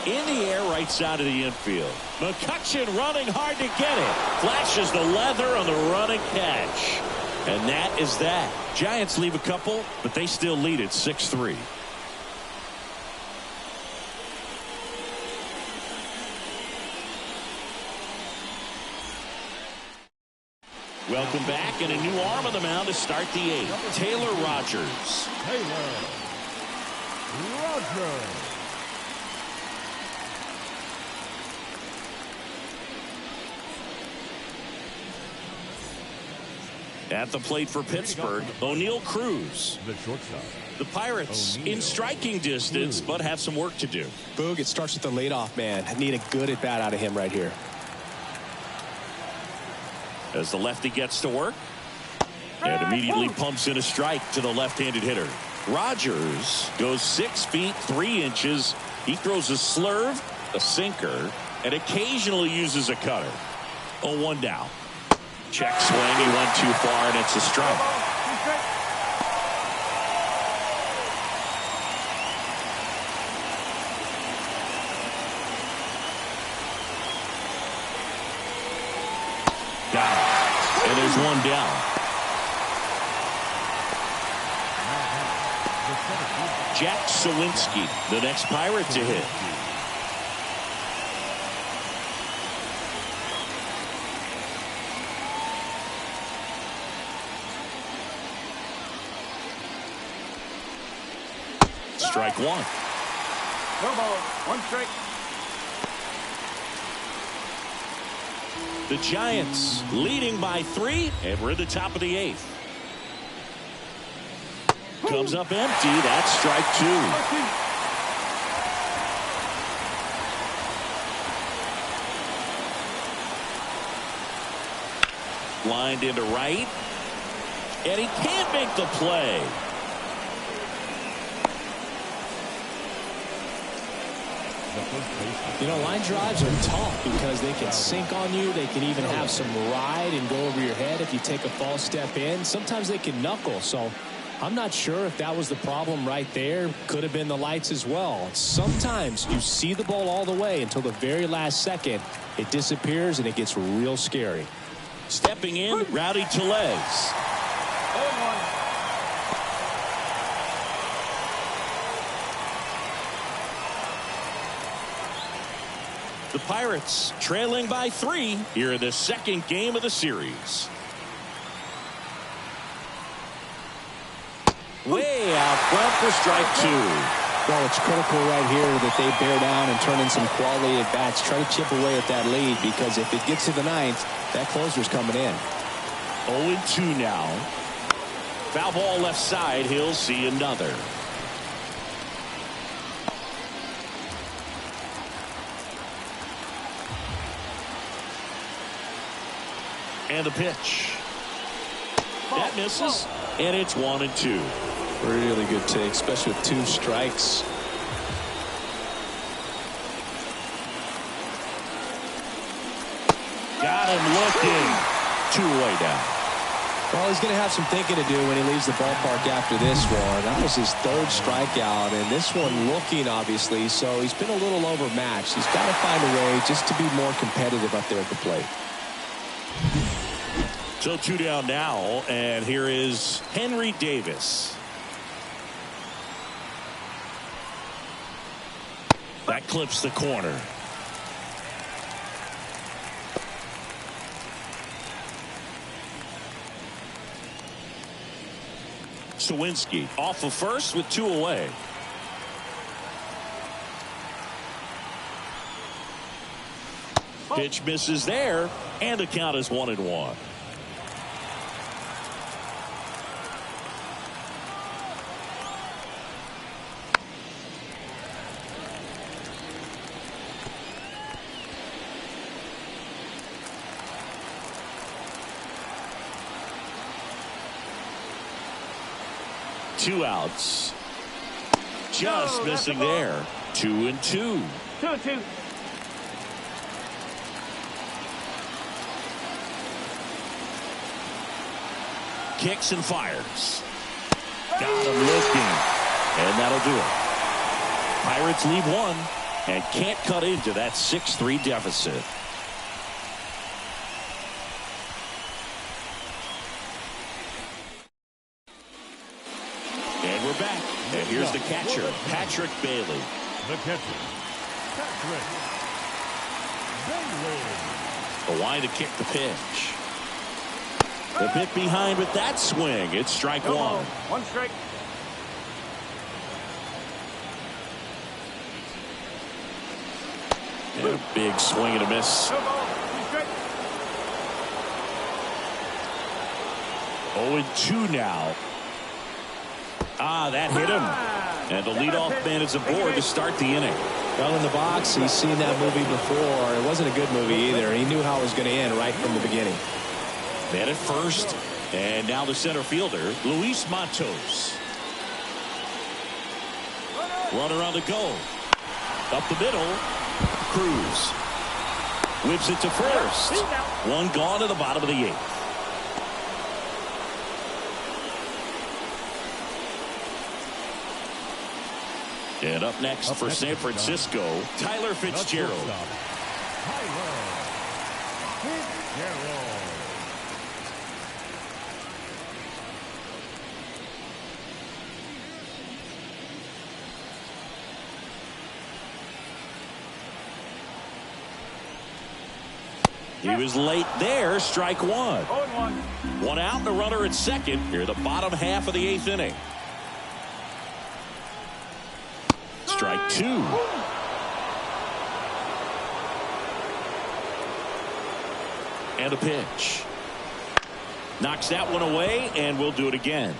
In the air, right side of the infield. McCutchen running hard to get it. Flashes the leather on the running catch. And that is that. Giants leave a couple, but they still lead it 6-3. Welcome back, and a new arm on the mound to start the 8th. Taylor Rogers. Taylor Rogers. At the plate for Pittsburgh, O'Neal Cruz. The shortstop. The Pirates in striking distance, but have some work to do. Boog, it starts with the leadoff man. I need a good at bat out of him right here. As the lefty gets to work and immediately pumps in a strike to the left-handed hitter. Rogers goes 6 feet 3 inches. He throws a slurve, a sinker, and occasionally uses a cutter. 0-1 down. Check swing. He went too far, and it's a strike. Got it. And there's one down. Jack Sawinski, the next Pirate to hit. Strike one. No ball. 1 strike. The Giants leading by 3, and we're at the top of the 8th. Comes up empty. That's strike 2. Lined into right, and he can't make the play. You know, line drives are tough because they can sink on you. They can even have some ride and go over your head if you take a false step in. Sometimes they can knuckle. So I'm not sure if that was the problem right there. Could have been the lights as well. Sometimes you see the ball all the way until the very last second. It disappears and it gets real scary. Stepping in, Rowdy Tellez. 0-1. The Pirates trailing by 3 here in the second game of the series. Way out front for strike 2. Well, it's critical right here that they bear down and turn in some quality at bats. Try to chip away at that lead, because if it gets to the 9th, that closer's coming in. 0-2 now. Foul ball left side. He'll see another. And the pitch. That misses, and it's 1-2. Really good take, especially with 2 strikes. Got him looking. 2 away down. Well, he's going to have some thinking to do when he leaves the ballpark after this one. That was his 3rd strikeout, and this one looking, obviously, so he's been a little overmatched. He's got to find a way just to be more competitive up there at the plate. So 2 down now, and here is Henry Davis. That clips the corner. Sawinski off of first with 2 away. Pitch misses there, and the count is 1-1. Two outs. Just missing there. 2-2. 2-2. Kicks and fires. Got him looking. And that'll do it. Pirates lead 1. and can't cut into that 6-3 deficit. And we're back. And here's the catcher, Patrick Bailey. The catcher, Patrick Bailey. The line to kick the pitch. A bit behind with that swing. It's strike one. One strike. And a big swing and a miss. 0-2 now. That hit him. And the leadoff man is aboard to start the inning. Well, in the box, he's seen that movie before. It wasn't a good movie either. He knew how it was going to end right from the beginning. Man at first. And now the center fielder, Luis Matos. Runner on the go. Up the middle. Cruz. Whips it to first. One gone to the bottom of the 8th. And up next for San Francisco, Tyler Fitzgerald. He was late there. Strike one. 0-1. One out and a runner at second. Here, the bottom half of the 8th inning. Strike two. And a pitch. Knocks that one away, and we'll do it again.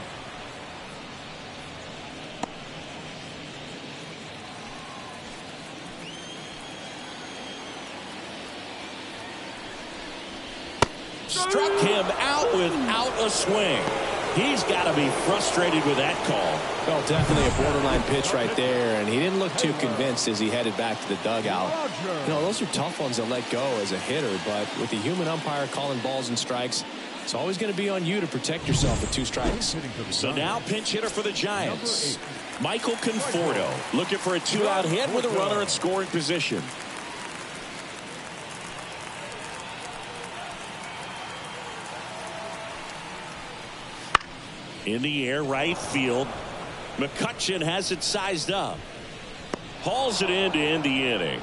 Struck him out without a swing. He's got to be frustrated with that call. Well, definitely a borderline pitch right there, and he didn't look too convinced as he headed back to the dugout. You know, those are tough ones to let go as a hitter, but with the human umpire calling balls and strikes, it's always going to be on you to protect yourself with 2 strikes. So now pinch hitter for the Giants, Michael Conforto, looking for a 2-out hit with a runner in scoring position. In the air, right field. McCutchen has it sized up. Hauls it in to end the inning.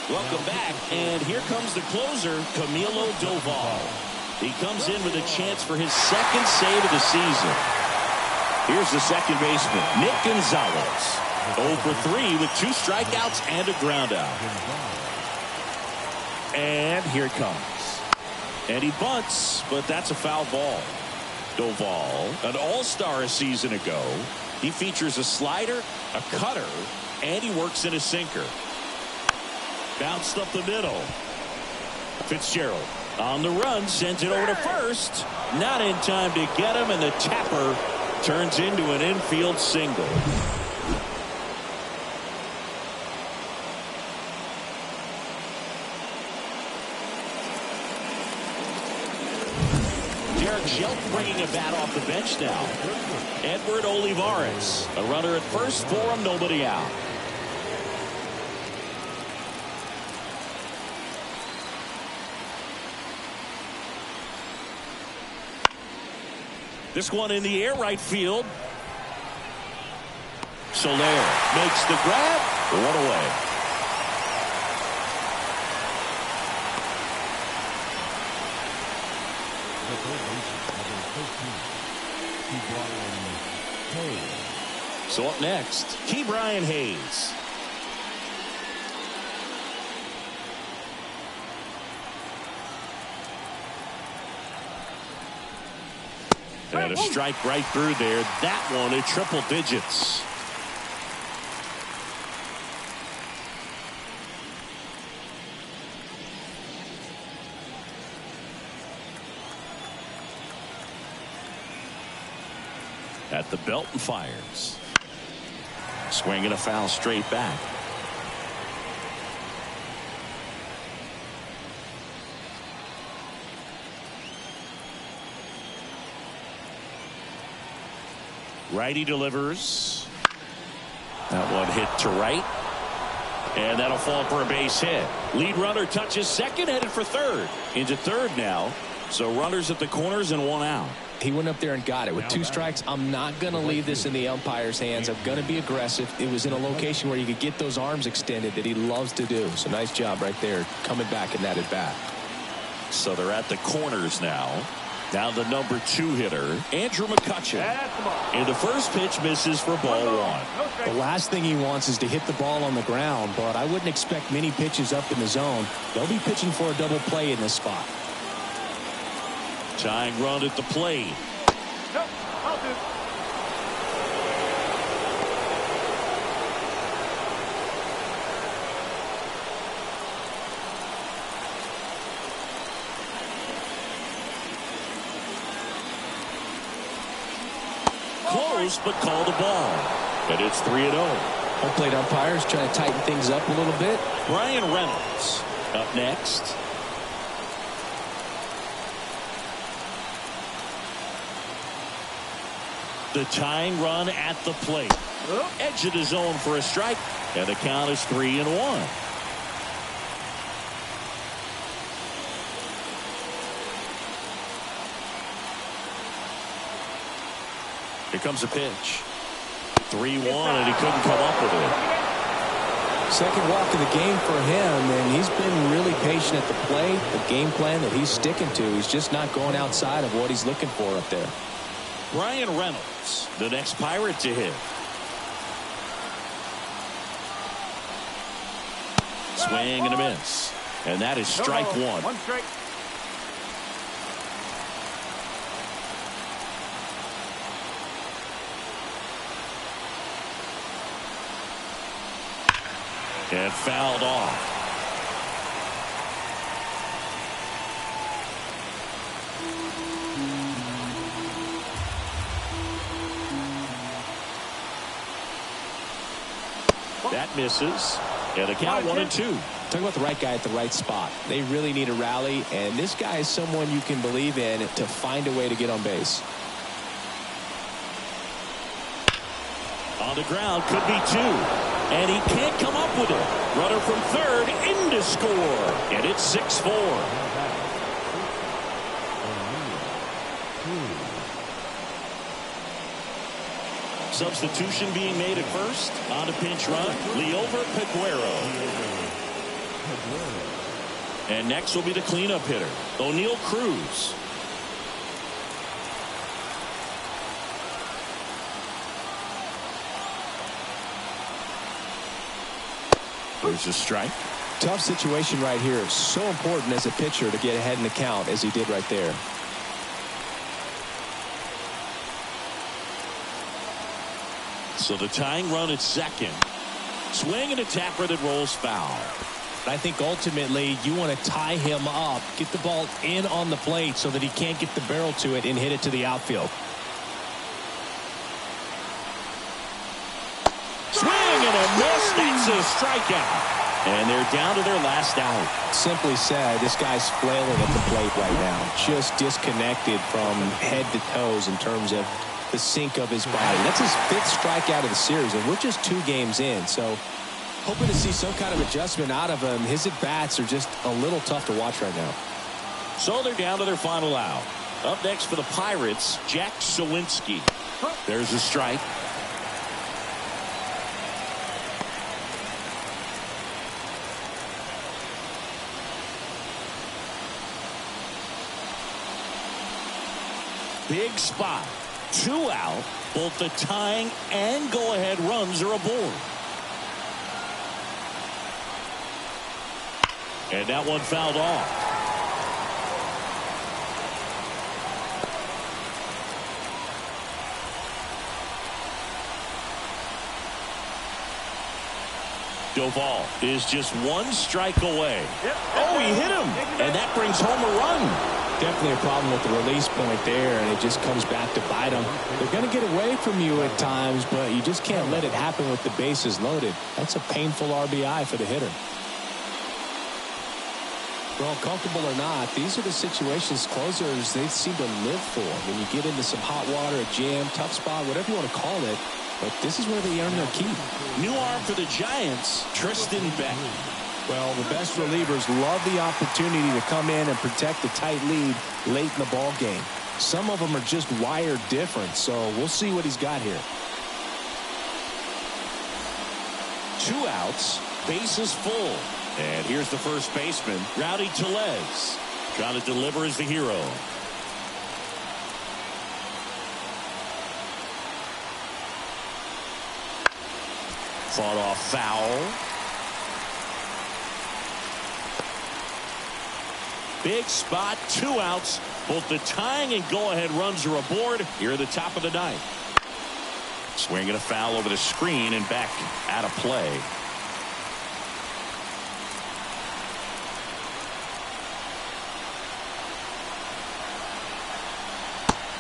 Welcome back, and here comes the closer, Camilo Doval. He comes in with a chance for his second save of the season. Here's the second baseman, Nick Gonzalez. 0 for 3 with 2 strikeouts and a groundout. And here it comes. And he bunts, but that's a foul ball. Doval, an all-star a season ago. He features a slider, a cutter, and he works in a sinker. Bounced up the middle. Fitzgerald on the run, sends it over to first. Not in time to get him, and the tapper turns into an infield single. Derek Shelton bringing a bat off the bench now. Edward Olivares, a runner at first for him, nobody out. This one in the air, right field. Soler makes the grab. One away. So up next, Ke'Bryan Hayes. And a strike right through there. That one at triple digits. At the belt and fires. Swing and a foul straight back. Righty delivers. That one hit to right. And that'll fall for a base hit. Lead runner touches second, headed for third. Into third now. So runners at the corners and one out. He went up there and got it. With 2 strikes, I'm not going to leave this in the umpire's hands. I'm going to be aggressive. It was in a location where you could get those arms extended that he loves to do. So nice job right there, coming back in that at bat. So they're at the corners now. Now the number 2 hitter, Andrew McCutchen. And the first pitch misses for ball 1. The last thing he wants is to hit the ball on the ground, but I wouldn't expect many pitches up in the zone. They'll be pitching for a double play in this spot. Tying run at the plate. Nope, I'll do. Close, but called a ball. And it's 3-0. Home plate umpires trying to tighten things up a little bit. Brian Reynolds up next. The tying run at the plate. Edge of the zone for a strike. And the count is 3-1. Here comes a pitch. 3-1, and he couldn't come up with it. Second walk of the game for him, and he's been really patient at the plate. The game plan that he's sticking to, he's just not going outside of what he's looking for up there. Brian Reynolds, the next Pirate to hit. Swing and a miss. And that is strike 1. 1 strike. And fouled off. That misses. And a count 1-2. Talk about the right guy at the right spot. They really need a rally, and this guy is someone you can believe in to find a way to get on base. On the ground, could be 2. And he can't come up with it. Runner from third in to score. And it's 6-4. Substitution being made at first. On a pinch run, Leover Peguero. And next will be the cleanup hitter, O'Neal Cruz. There's a strike. Tough situation right here. So important as a pitcher to get ahead in the count as he did right there. So the tying run at second. Swing and a tapper that rolls foul. I think ultimately you want to tie him up, get the ball in on the plate so that he can't get the barrel to it and hit it to the outfield. Swing and a miss. That's a strikeout. And they're down to their last out. Simply said, this guy's flailing at the plate right now. Just disconnected from head to toes in terms of the sink of his body. That's his 5th strikeout of the series, and we're just 2 games in. So hoping to see some kind of adjustment out of him. His at-bats are just a little tough to watch right now. So they're down to their final out. Up next for the Pirates, Jack Sawinski. There's a strike. Big spot. 2 out. Both the tying and go-ahead runs are aboard. And that one fouled off. Doval is just 1 strike away. Yep. Oh, he hit him. And that brings home a run. Definitely a problem with the release point there, and it just comes back to bite them. They're going to get away from you at times, but you just can't let it happen with the bases loaded. That's a painful RBI for the hitter. Well, comfortable or not, these are the situations closers they seem to live for. When you get into some hot water, a jam, tough spot, whatever you want to call it, but this is where they earn their keep. New arm for the Giants, Tristan Beck. Well, the best relievers love the opportunity to come in and protect a tight lead late in the ball game. Some of them are just wired different, so we'll see what he's got here. 2 outs, bases full. And here's the first baseman, Rowdy Tellez. Trying to deliver as the hero. Fought off foul. Big spot, 2 outs. Both the tying and go-ahead runs are aboard here at the top of the 9th. Swinging a foul over the screen and back out of play.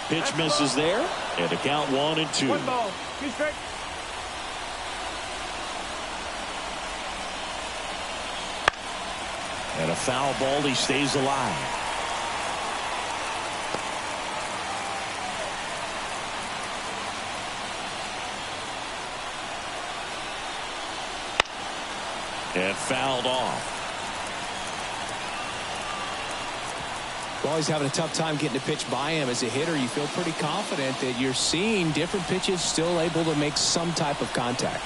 Pitch misses there, and the count 1-2. 1 ball, 2 strikes. And a foul ball, he stays alive. And fouled off. Well, he's having a tough time getting a pitch by him. As a hitter, you feel pretty confident that you're seeing different pitches still able to make some type of contact.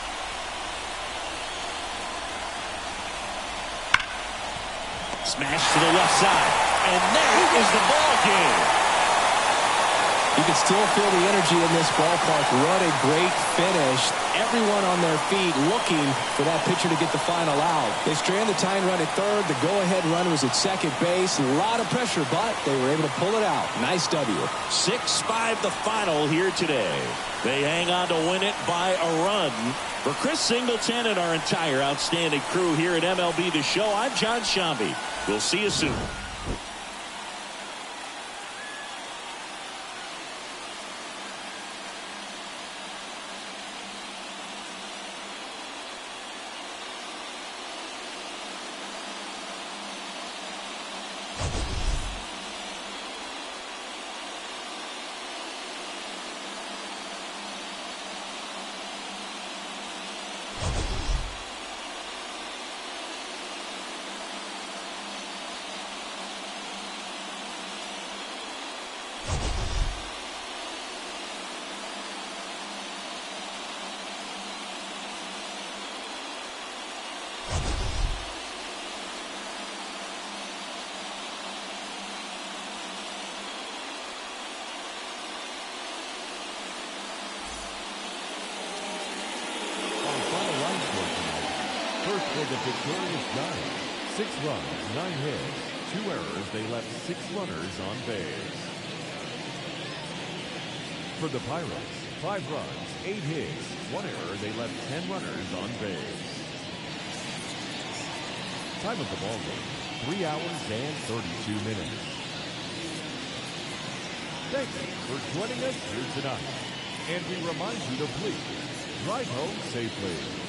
Smash to the left side. And there is the ball game. You can still feel the energy in this ballpark. What a great finish. Everyone on their feet looking for that pitcher to get the final out. They strand the tying run at third. The go-ahead run was at second base. A lot of pressure, but they were able to pull it out. Nice W. 6-5 the final here today. They hang on to win it by a run. For Chris Singleton and our entire outstanding crew here at MLB The Show, I'm John Shambi. We'll see you soon. First for the victorious Giants. 6 runs, 9 hits, 2 errors. They left 6 runners on base. For the Pirates, 5 runs, 8 hits, 1 error. They left 10 runners on base. Time of the ball game, 3 hours and 32 minutes. Thank you for joining us here tonight. And we remind you to please drive home safely.